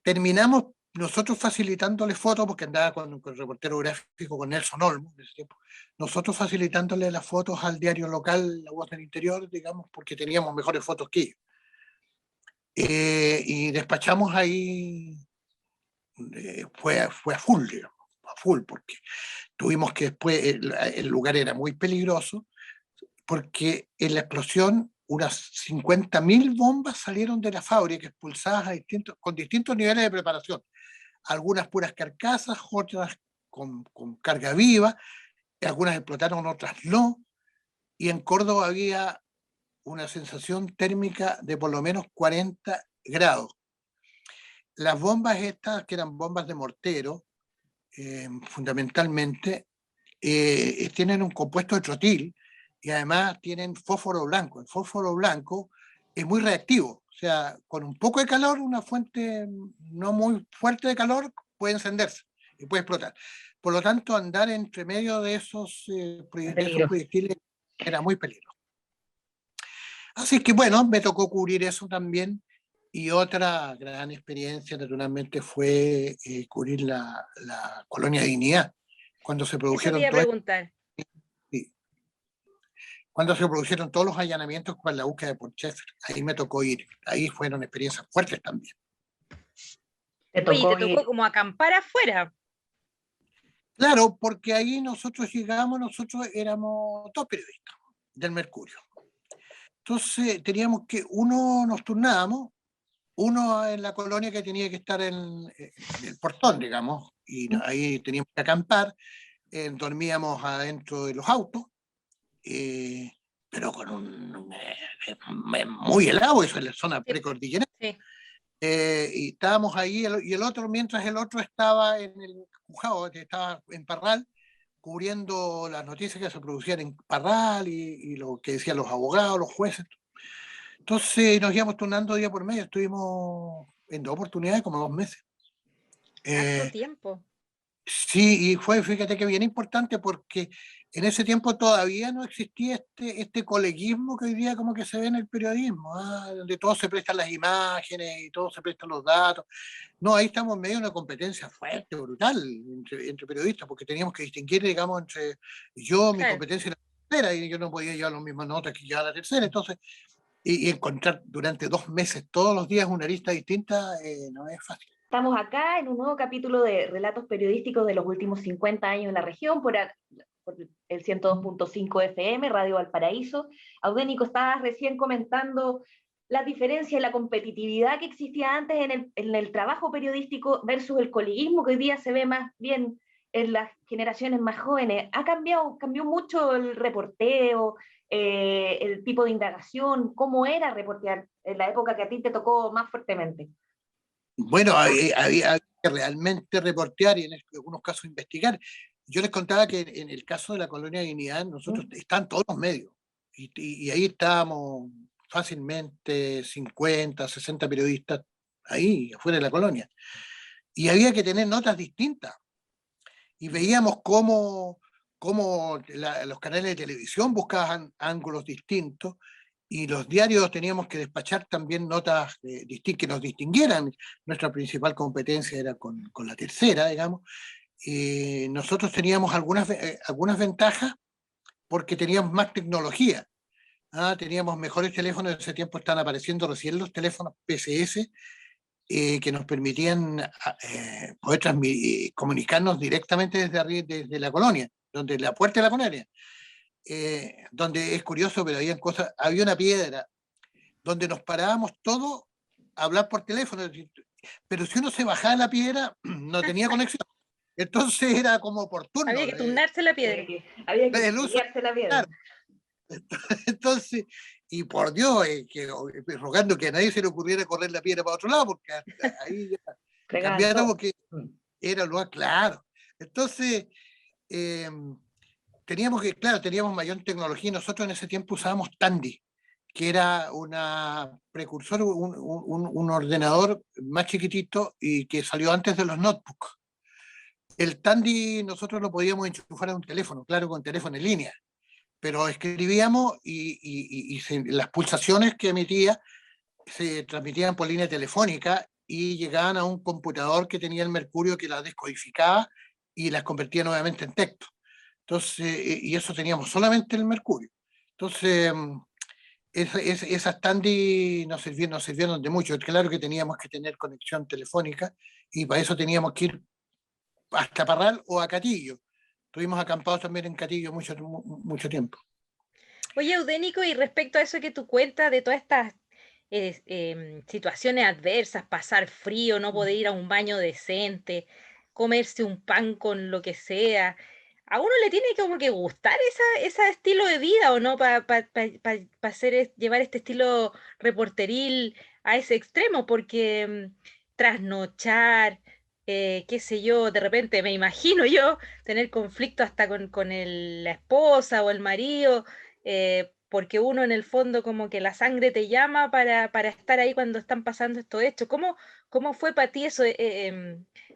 C: terminamos nosotros facilitándole fotos, porque andaba con el reportero gráfico, con Nelson Olmo, en ese tiempo, nosotros facilitándole las fotos al diario local, La Voz del Interior, digamos, porque teníamos mejores fotos que ellos. Y despachamos ahí, fue a full, digamos, a full, porque tuvimos que después, el lugar era muy peligroso, porque en la explosión unas 50.000 bombas salieron de la fábrica, expulsadas con distintos niveles de preparación. Algunas puras carcasas, otras con carga viva, algunas explotaron, otras no, y en Córdoba había una sensación térmica de por lo menos 40 grados. Las bombas estas, que eran bombas de mortero, fundamentalmente, tienen un compuesto de trotil, y además tienen fósforo blanco. El fósforo blanco es muy reactivo, o sea, con un poco de calor, una fuente no muy fuerte de calor puede encenderse y puede explotar. Por lo tanto, andar entre medio de esos proyectiles era muy peligroso. Así que bueno, me tocó cubrir eso también. Y otra gran experiencia, naturalmente, fue cubrir la Colonia Dignidad, cuando se
B: Eso te
C: produjeron
B: iba a preguntar.
C: cuando se produjeron todos los allanamientos con la búsqueda de Porchester. Ahí me tocó ir. Ahí fueron experiencias fuertes también.
B: Oye, te tocó como acampar afuera.
C: Claro, porque ahí nosotros éramos dos periodistas del Mercurio. Entonces teníamos que, nos turnábamos, uno en la colonia que tenía que estar en el portón, digamos, y ahí teníamos que acampar, dormíamos adentro de los autos, pero con muy helado, eso es la zona precordillera.
B: Sí.
C: Y estábamos ahí, y el otro, mientras el otro estaba en el Jujao, que estaba en Parral, cubriendo las noticias que se producían en Parral y lo que decían los abogados, los jueces. Entonces nos íbamos turnando día por medio, estuvimos en 2 oportunidades, como 2 meses.
B: Harto tiempo.
C: Sí, y fíjate que bien importante, porque en ese tiempo todavía no existía este coleguismo que hoy día como que se ve en el periodismo, donde todos se prestan las imágenes y todos se prestan los datos. No, ahí estamos en medio de una competencia fuerte, brutal, entre periodistas, porque teníamos que distinguir, digamos, entre mi competencia y la tercera, y yo no podía llevar las mismas notas que llevaba la tercera, entonces, y encontrar durante 2 meses todos los días una lista distinta, no es fácil.
A: Estamos acá en un nuevo capítulo de Relatos Periodísticos de los últimos 50 años en la región, por el 102.5 FM, Radio Valparaíso. Audénico, estabas recién comentando las diferencias y la competitividad que existía antes en el trabajo periodístico versus el coleguismo que hoy día se ve más bien en las generaciones más jóvenes. Cambió mucho el reporteo, el tipo de indagación, cómo era reportear en la época que a ti te tocó más fuertemente.
C: Bueno, había que realmente reportear y en algunos casos investigar. Yo les contaba que en el caso de la Colonia Dignidad, nosotros están todos los medios, y ahí estábamos fácilmente 50, 60 periodistas ahí, afuera de la colonia. Y había que tener notas distintas. Y veíamos cómo los canales de televisión buscaban ángulos distintos, y los diarios teníamos que despachar también notas que nos distinguieran. Nuestra principal competencia era con la tercera, digamos. Nosotros teníamos algunas ventajas porque teníamos más tecnología. Teníamos mejores teléfonos, en ese tiempo están apareciendo recién los teléfonos PCS, que nos permitían poder comunicarnos directamente desde la colonia, donde la puerta de la colonia, donde es curioso, pero había una piedra donde nos parábamos todos a hablar por teléfono, pero si uno se bajaba de la piedra no tenía conexión, entonces era como oportuno
B: Había que turnarse la piedra.
A: Había que
C: el uso.
A: pelearse la piedra.
C: Claro. Entonces, y por Dios, rogando que a nadie se le ocurriera correr la piedra para otro lado, porque ahí ya cambiara, porque era lo más claro. Entonces, teníamos mayor tecnología, y nosotros en ese tiempo usábamos Tandy, que era una precursor, un ordenador más chiquitito y que salió antes de los notebooks. El Tandy nosotros lo podíamos enchufar a un teléfono, claro, con teléfono en línea, pero escribíamos y las pulsaciones que emitía se transmitían por línea telefónica y llegaban a un computador que tenía el mercurio que las descodificaba y las convertía nuevamente en texto. Entonces, y eso teníamos solamente el mercurio. Entonces, esas Tandy nos sirvieron de mucho. Claro que teníamos que tener conexión telefónica y para eso teníamos que ir hasta Parral o a Catillo. Estuvimos acampados también en Catillo mucho tiempo.
B: Oye, Eudénico, y respecto a eso que tú cuentas de todas estas situaciones adversas, pasar frío, no poder ir a un baño decente, comerse un pan con lo que sea, a uno le tiene como que gustar ese estilo de vida, ¿o no? Para llevar este estilo reporteril a ese extremo, porque trasnochar, qué sé yo, de repente me imagino yo tener conflicto hasta con la esposa o el marido, porque uno en el fondo como que la sangre te llama para estar ahí cuando están pasando estos hechos. ¿Cómo fue para ti eso?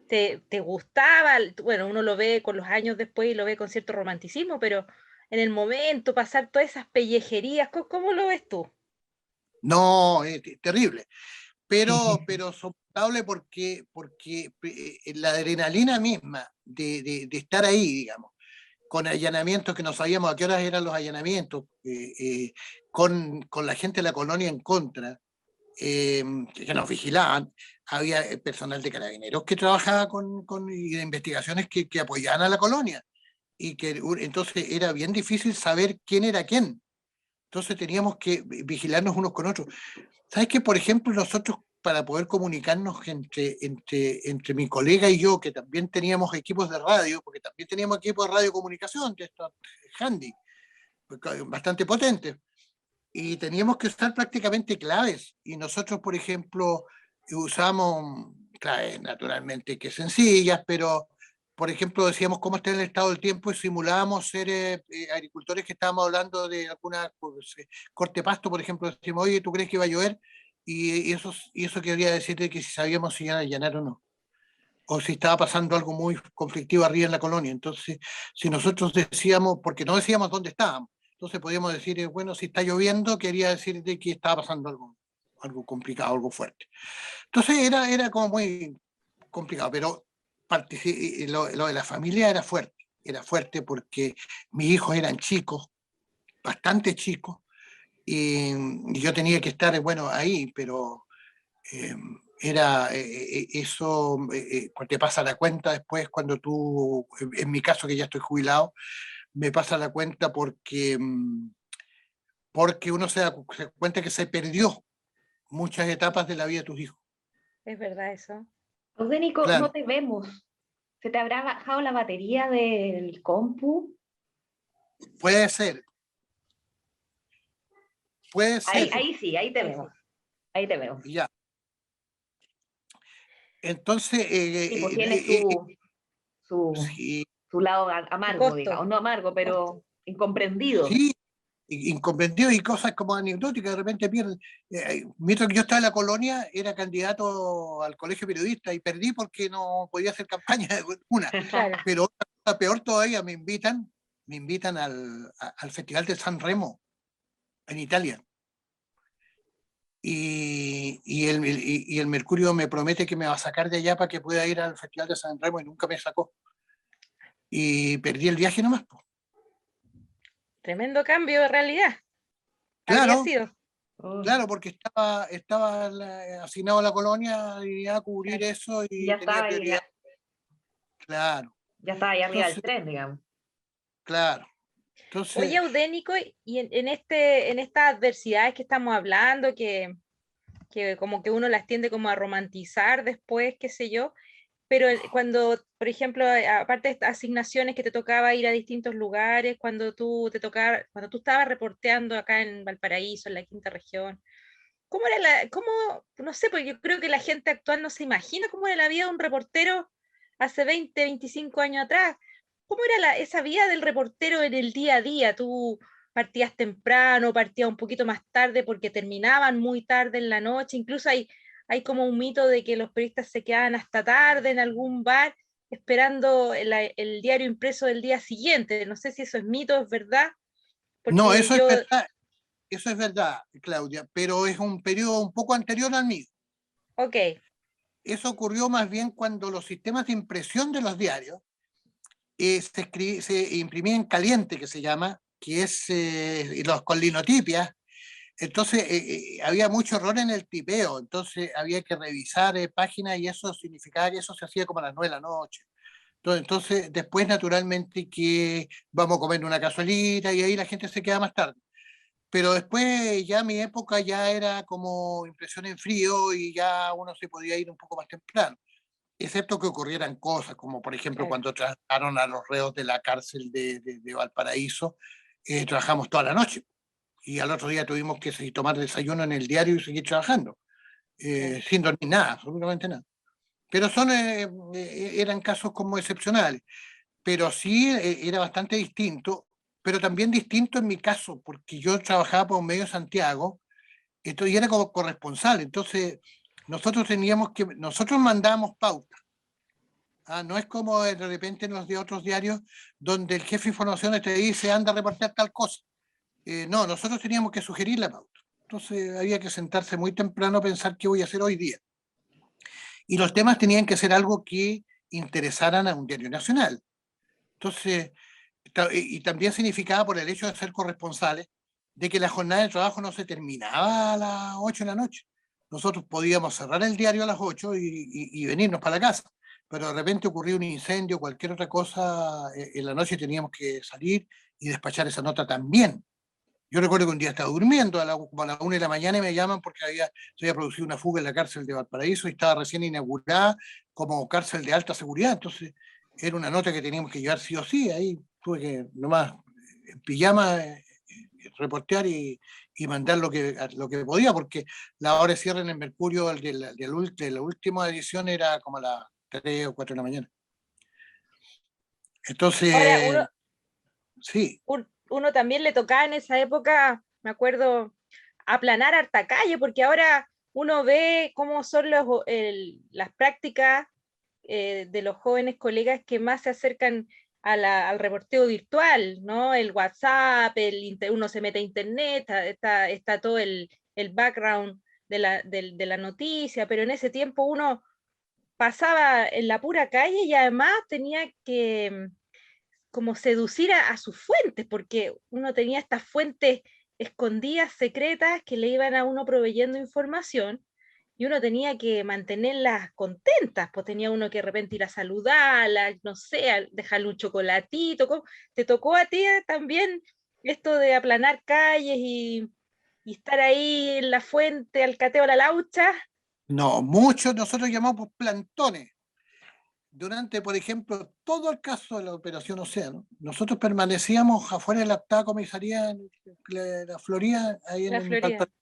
B: ¿Te gustaba? Bueno, uno lo ve con los años después y lo ve con cierto romanticismo, pero en el momento pasar todas esas pellejerías, ¿cómo lo ves tú?
C: No, terrible, pero soportable porque la adrenalina misma de estar ahí, digamos, con allanamientos que no sabíamos a qué horas eran los allanamientos, con la gente de la colonia en contra, que nos vigilaban. Había personal de carabineros que trabajaba y de investigaciones que apoyaban a la colonia, y que entonces era bien difícil saber quién era quién. Entonces teníamos que vigilarnos unos con otros. ¿Sabes que, por ejemplo, nosotros para poder comunicarnos entre mi colega y yo, que también teníamos equipos de radio, porque también teníamos equipos de radiocomunicación, de estos handy, bastante potentes, y teníamos que usar prácticamente claves, y nosotros, por ejemplo, usamos claves naturalmente que sencillas, pero por ejemplo decíamos cómo está el estado del tiempo y simulábamos ser agricultores que estábamos hablando de alguna corte pasto, por ejemplo, decimos, oye, ¿tú crees que va a llover? Y eso quería decir de que si sabíamos si iban a allanar o no, o si estaba pasando algo muy conflictivo arriba en la colonia. Entonces, si nosotros decíamos, porque no decíamos dónde estábamos, entonces podíamos decir, bueno, si está lloviendo, quería decir de que estaba pasando algo complicado, algo fuerte. Entonces era como muy complicado, pero lo de la familia era fuerte porque mis hijos eran chicos, bastante chicos, y yo tenía que estar, bueno, ahí, pero eh, eso, te pasa la cuenta después cuando tú, en mi caso que ya estoy jubilado, me pasa la cuenta porque uno se da cuenta que se perdió muchas etapas de la vida de tus hijos.
B: ¿Es verdad eso?
A: Eudénico, no
C: Claro,
A: te vemos. ¿Se te habrá bajado la batería del compu?
C: puede ser, puede ser,
A: Ahí sí, ahí te vemos. Ahí te veo.
C: ya. Entonces,
A: Sí, pues tiene su,
C: sí,
A: su lado
B: Su
A: amargo,
B: costo.
A: digamos. No amargo, pero incomprendido.
C: sí, incomprendido y cosas como anecdóticas, de repente pierde. Mientras que yo estaba en la colonia, era candidato al colegio periodista y perdí porque no podía hacer campaña una.
B: Claro.
C: Pero otra cosa peor todavía, me invitan al Festival de San Remo en Italia. y el Mercurio me promete que me va a sacar de allá para que pueda ir al Festival de San Remo y nunca me sacó. Y perdí el viaje nomás, po.
B: Tremendo cambio de realidad. Habría
C: Claro,
B: sido.
A: Oh,
C: claro, porque estaba asignado a la colonia y a cubrir
B: Claro.
C: eso
A: y
C: y tenía prioridad. Claro.
A: ya estaba ahí arriba del
C: Entonces,
A: tren, digamos.
C: claro.
B: Oye,
C: Entonces,
B: Eudénico, y en estas adversidades que estamos hablando, que como que uno las tiende como a romantizar después, qué sé yo, pero cuando, por ejemplo, aparte de estas asignaciones que te tocaba ir a distintos lugares, cuando tú estabas reporteando acá en Valparaíso, en la quinta región, ¿cómo era no sé, porque yo creo que la gente actual no se imagina cómo era la vida de un reportero hace 20, 25 años atrás? ¿Cómo era esa vida del reportero en el día a día? ¿Tú partías temprano, partías un poquito más tarde porque terminaban muy tarde en la noche? Incluso hay como un mito de que los periodistas se quedaban hasta tarde en algún bar esperando el diario impreso del día siguiente. No sé si eso es mito, es verdad,
C: no,
B: porque yo,
C: eso es verdad, Claudia, pero es un periodo un poco anterior al mío.
B: ok,
C: Eso ocurrió más bien cuando los sistemas de impresión de los diarios se imprimían caliente, que se llama, que es los con linotipias. Entonces había mucho error en el tipeo, entonces había que revisar páginas y eso significaba que eso se hacía como a las 9 de la noche. Entonces después naturalmente que vamos a comer una cazuelita y ahí la gente se queda más tarde. Pero después ya mi época ya era como impresión en frío y ya uno se podía ir un poco más temprano, excepto que ocurrieran cosas, como por ejemplo
B: claro.
C: cuando trasladaron a los reos de la cárcel de Valparaíso, trabajamos toda la noche y al otro día tuvimos que tomar desayuno en el diario y seguir trabajando,
B: Claro.
C: sin dormir nada, absolutamente nada. Pero eran casos como excepcionales, pero sí era bastante distinto, pero también distinto en mi caso, porque yo trabajaba por Medio Santiago, y era como corresponsal, entonces nosotros mandábamos pauta. No es como de repente en los de otros diarios donde el jefe de informaciones te dice anda a reportar tal cosa. No, nosotros teníamos que sugerir la pauta. Entonces había que sentarse muy temprano a pensar qué voy a hacer hoy día. Y los temas tenían que ser algo que interesaran a un diario nacional. Entonces, y también significaba por el hecho de ser corresponsales, de que la jornada de trabajo no se terminaba a las 8 de la noche. Nosotros podíamos cerrar el diario a las 8 y venirnos para la casa, pero de repente ocurrió un incendio, cualquier otra cosa, en la noche teníamos que salir y despachar esa nota también. Yo recuerdo que un día estaba durmiendo como a las 1 de la mañana y me llaman porque se había producido una fuga en la cárcel de Valparaíso y estaba recién inaugurada como cárcel de alta seguridad. Entonces era una nota que teníamos que llevar sí o sí. Ahí tuve que nomás en pijama reportear y mandar lo que podía, porque la hora de cierre en el Mercurio de la última edición era como a las 3 o 4 de la mañana.
B: Ahora,
C: Entonces, sí,
B: uno también le tocaba en esa época, me acuerdo, aplanar harta calle, porque ahora uno ve cómo son las prácticas de los jóvenes colegas que más se acercan al reporteo virtual, ¿no? El WhatsApp, uno se mete a internet, está todo el background de la noticia, pero en ese tiempo uno pasaba en la pura calle y además tenía que como seducir a sus fuentes, porque uno tenía estas fuentes escondidas, secretas, que le iban a uno proveyendo información y uno tenía que mantenerlas contentas, pues tenía uno que de repente ir a saludarlas, no sé, dejarle un chocolatito. ¿Te tocó a ti también esto de aplanar calles y estar ahí en la fuente, al cateo a la laucha?
C: no, muchos nosotros llamamos plantones. Durante, por ejemplo, todo el caso de la Operación Océano, nosotros permanecíamos afuera de la octava comisaría en la Florida, ahí
B: La
C: en
B: Florida.
C: Valparaíso,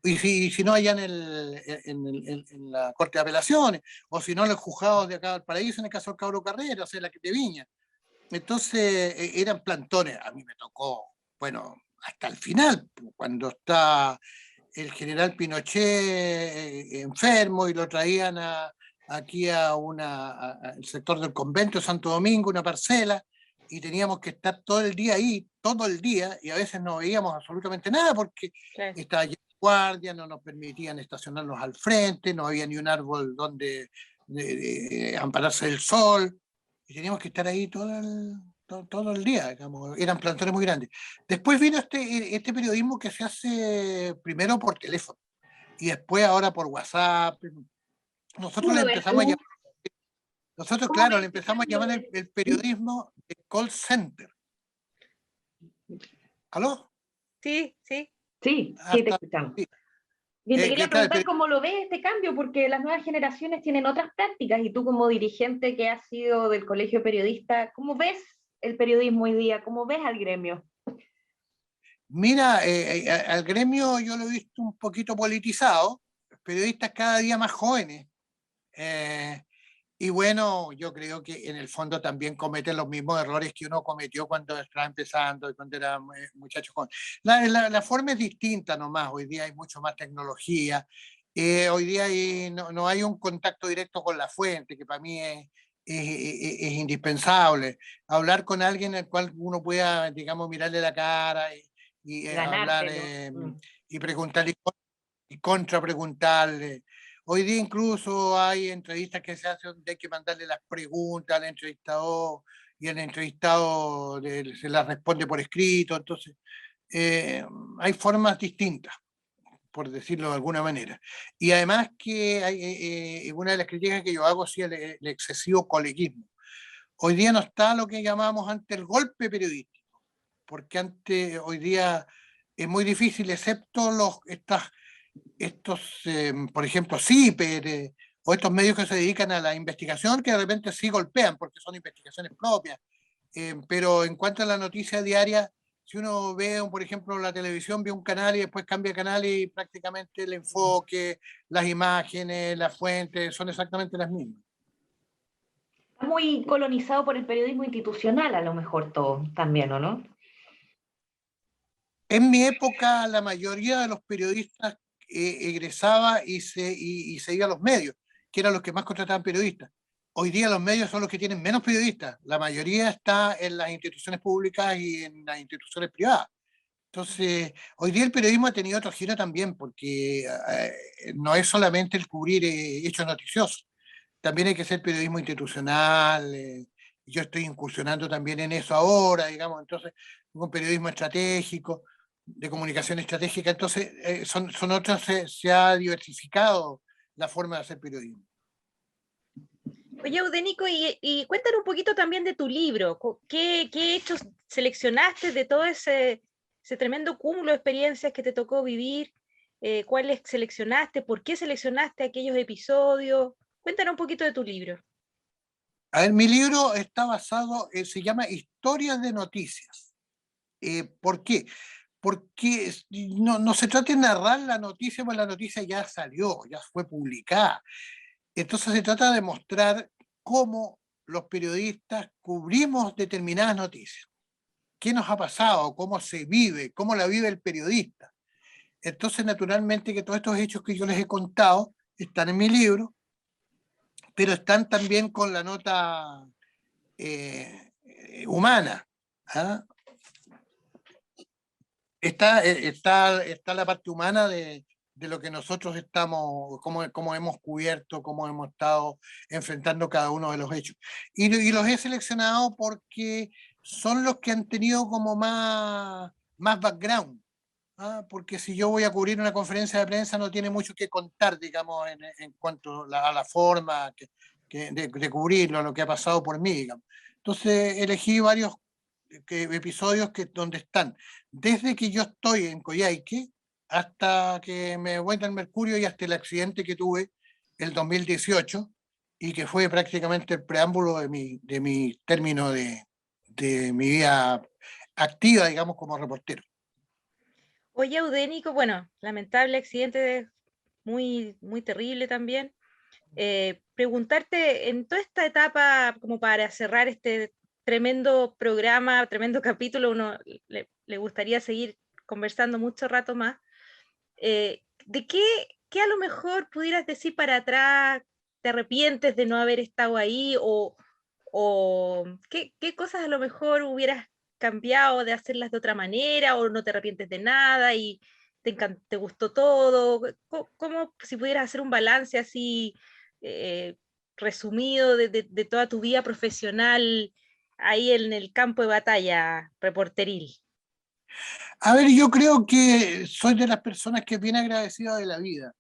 C: y si no allá en la Corte de Apelaciones, o si no en los juzgados de acá del Paraíso, en el caso del Cabro Carrera, o sea, la de Viña. Entonces eran plantones, a mí me tocó, bueno, hasta el final, cuando está el general Pinochet enfermo y lo traían aquí al sector del convento de Santo Domingo, una parcela, y teníamos que estar todo el día ahí, todo el día, y a veces no veíamos absolutamente nada porque
B: Claro.
C: estaba lleno guardia, no nos permitían estacionarnos al frente, no había ni un árbol donde ampararse del sol, y teníamos que estar ahí todo el día, digamos, eran plantones muy grandes. Después vino este periodismo que se hace primero por teléfono, y después ahora por WhatsApp.
A: ¿Cómo
C: Nosotros le
A: lo ves
C: empezamos a
A: tú?
C: llamar, nosotros,
A: ¿Cómo
C: claro,
A: ves
C: le
A: este
C: empezamos a
A: cambio
C: llamar
A: de...
C: el periodismo de call center. ¿Aló?
B: Sí, sí.
A: Sí, sí, te
C: Hasta,
A: escuchamos.
C: sí.
A: Bien, te quería
C: Claro,
A: preguntar cómo lo ves este cambio, porque las nuevas generaciones tienen otras prácticas y tú como dirigente que has sido del Colegio de Periodistas, ¿cómo ves el periodismo hoy día? ¿Cómo ves al gremio?
C: mira, al gremio yo lo he visto un poquito politizado, periodistas cada día más jóvenes. eh, y bueno, yo creo que en el fondo también cometen los mismos errores que uno cometió cuando estaba empezando y cuando era muchacho joven. La forma es distinta nomás, hoy día hay mucho más tecnología, hoy día no hay un contacto directo con la fuente, que para mí es indispensable. Hablar con alguien al cual uno pueda, digamos, mirarle la cara y hablar
A: Ganártelo. Mm.
C: y preguntarle y contrapreguntarle. Hoy día incluso hay entrevistas que se hacen donde hay que mandarle las preguntas al entrevistador y el entrevistado se las responde por escrito. Entonces, eh, hay formas distintas, por decirlo de alguna manera. Y además que hay, una de las críticas que yo hago es el excesivo coleguismo. Hoy día no está lo que llamábamos antes el golpe periodístico, porque antes, hoy día es muy difícil, excepto estos, por ejemplo, CIPER, o estos medios que se dedican a la investigación, que de repente sí golpean porque son investigaciones propias. Pero en cuanto a la noticia diaria, si uno ve, por ejemplo, la televisión, ve un canal y después cambia de canal y prácticamente el enfoque, las imágenes, las fuentes son exactamente las mismas.
A: Está muy colonizado por el periodismo institucional, a lo mejor todo también, ¿o no?
C: En mi época, la mayoría de los periodistas egresaba y se iba a los medios, que eran los que más contrataban periodistas. Hoy día los medios son los que tienen menos periodistas. La mayoría está en las instituciones públicas y en las instituciones privadas. Entonces, hoy día el periodismo ha tenido otro giro también, porque no es solamente el cubrir hechos noticiosos, también hay que hacer periodismo institucional. Yo estoy incursionando también en eso ahora, digamos, entonces, un periodismo estratégico, de comunicación estratégica, entonces, son otras, se ha diversificado la forma de hacer periodismo.
B: Oye, Eudénico, y cuéntanos un poquito también de tu libro. ¿Qué hechos seleccionaste de todo ese tremendo cúmulo de experiencias que te tocó vivir? ¿Cuáles seleccionaste? ¿Por qué seleccionaste aquellos episodios? Cuéntanos un poquito de tu libro.
C: A ver, mi libro está basado, se llama Historias de Noticias. ¿Por qué? Porque no se trata de narrar la noticia, pues la noticia ya salió, ya fue publicada. Entonces se trata de mostrar cómo los periodistas cubrimos determinadas noticias. ¿Qué nos ha pasado? ¿Cómo se vive? ¿Cómo la vive el periodista? Entonces, naturalmente que todos estos hechos que yo les he contado están en mi libro, pero están también con la nota humana. ¿Ah? Está la parte humana de lo que nosotros estamos, cómo hemos cubierto, cómo hemos estado enfrentando cada uno de los hechos. Y los he seleccionado porque son los que han tenido como más background. ¿Ah? Porque si yo voy a cubrir una conferencia de prensa no tiene mucho que contar, digamos, en cuanto a la forma de cubrirlo, a lo que ha pasado por mí, digamos. Entonces elegí varios episodios donde están, desde que yo estoy en Coyhaique hasta que me voy al Mercurio y hasta el accidente que tuve el 2018 y que fue prácticamente el preámbulo de mi término de mi vida activa, digamos, como reportero.
B: Oye, Eudénico, bueno, lamentable accidente, muy, muy terrible también. Preguntarte en toda esta etapa, como para cerrar este tremendo programa, tremendo capítulo, uno le gustaría seguir conversando mucho rato más. ¿De qué a lo mejor pudieras decir para atrás? ¿Te arrepientes de no haber estado ahí? ¿O qué cosas a lo mejor hubieras cambiado de hacerlas de otra manera? ¿O no te arrepientes de nada? te gustó todo? ¿Cómo, si pudieras hacer un balance así resumido de toda tu vida profesional ahí en el campo de batalla reporteril?
C: A ver, yo creo que soy de las personas que es bien agradecida de la vida.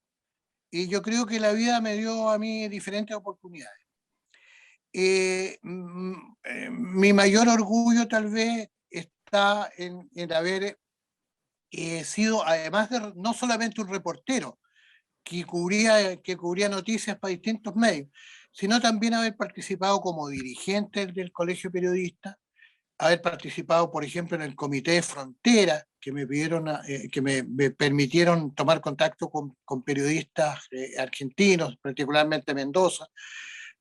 C: Y yo creo que la vida me dio a mí diferentes oportunidades. Mi mayor orgullo tal vez está en haber sido, además de no solamente un reportero que cubría noticias para distintos medios, sino también haber participado como dirigente del Colegio Periodista, haber participado, por ejemplo, en el Comité de Frontera, que me permitieron tomar contacto con periodistas argentinos, particularmente Mendoza,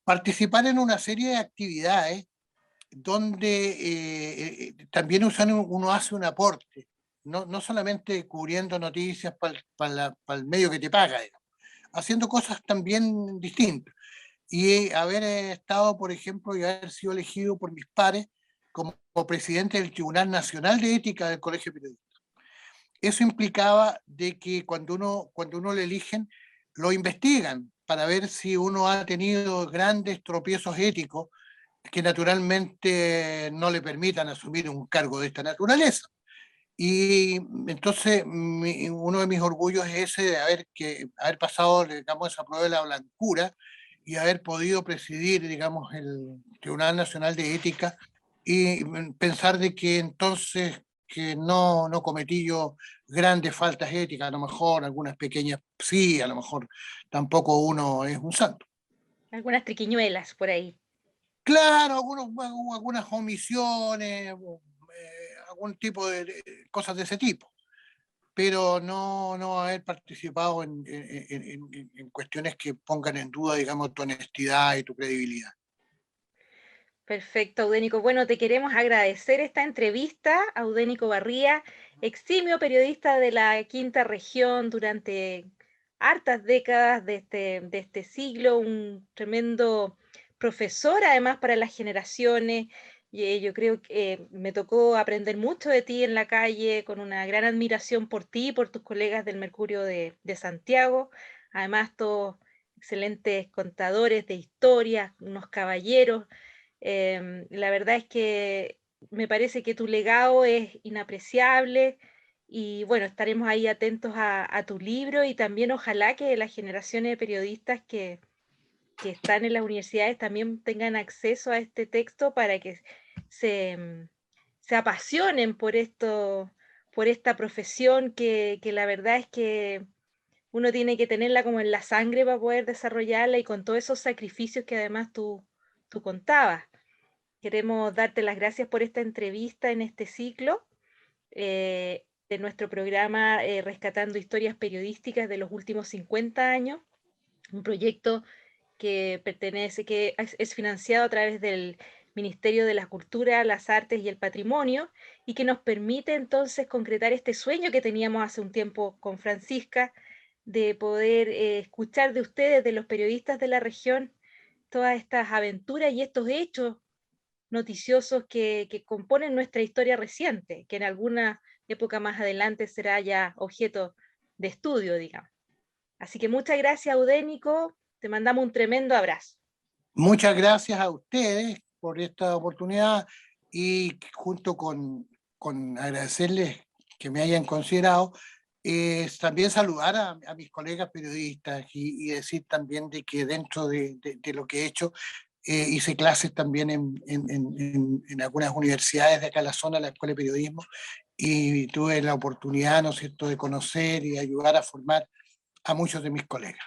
C: participar en una serie de actividades donde también uno hace un aporte, no solamente cubriendo noticias para el medio que te paga, digamos, haciendo cosas también distintas. Y haber estado, por ejemplo, y haber sido elegido por mis pares como presidente del Tribunal Nacional de Ética del Colegio Periodista. Eso implicaba de que cuando uno le eligen, lo investigan para ver si uno ha tenido grandes tropiezos éticos que naturalmente no le permitan asumir un cargo de esta naturaleza. Y entonces uno de mis orgullos es ese de haber pasado, digamos, esa prueba de la blancura y haber podido presidir, digamos, el Tribunal Nacional de Ética y pensar de que entonces que no cometí yo grandes faltas éticas, a lo mejor algunas pequeñas sí, a lo mejor tampoco uno es un santo.
B: Algunas triquiñuelas por ahí.
C: Claro, algunas omisiones, algún tipo de cosas de ese tipo, pero no haber participado en cuestiones que pongan en duda, digamos, tu honestidad y tu credibilidad.
B: Perfecto, Audénico. Bueno, te queremos agradecer esta entrevista, Audénico Barría, eximio periodista de la Quinta Región durante hartas décadas de este siglo, un tremendo profesor además para las generaciones. Y yo creo que me tocó aprender mucho de ti en la calle, con una gran admiración por ti y por tus colegas del Mercurio de Santiago. Además, todos excelentes contadores de historias, unos caballeros. La verdad es que me parece que tu legado es inapreciable y bueno, estaremos ahí atentos a tu libro y también ojalá que las generaciones de periodistas que están en las universidades también tengan acceso a este texto para que se apasionen por esto, por esta profesión que la verdad es que uno tiene que tenerla como en la sangre para poder desarrollarla y con todos esos sacrificios que además tú contabas. Queremos darte las gracias por esta entrevista en este ciclo de nuestro programa Rescatando Historias Periodísticas de los últimos 50 años, un proyecto que es financiado a través del Ministerio de la Cultura, las Artes y el Patrimonio y que nos permite entonces concretar este sueño que teníamos hace un tiempo con Francisca de poder escuchar de ustedes, de los periodistas de la región, todas estas aventuras y estos hechos noticiosos que componen nuestra historia reciente, que en alguna época más adelante será ya objeto de estudio, digamos. Así que muchas gracias, Audénico, te mandamos un tremendo abrazo.
C: Muchas gracias a ustedes por esta oportunidad y junto con agradecerles que me hayan considerado, también saludar a mis colegas periodistas y decir también de que dentro de lo que he hecho, hice clases también en algunas universidades de acá en la zona, la Escuela de Periodismo, y tuve la oportunidad, ¿no es cierto?, de conocer y ayudar a formar a muchos de mis colegas.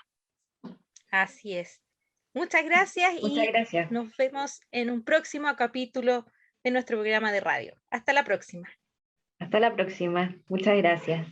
B: Así es. Muchas gracias
A: Muchas
B: y
A: gracias.
B: nos vemos en un próximo capítulo de nuestro programa de radio. Hasta la próxima.
A: Hasta la próxima. Muchas gracias.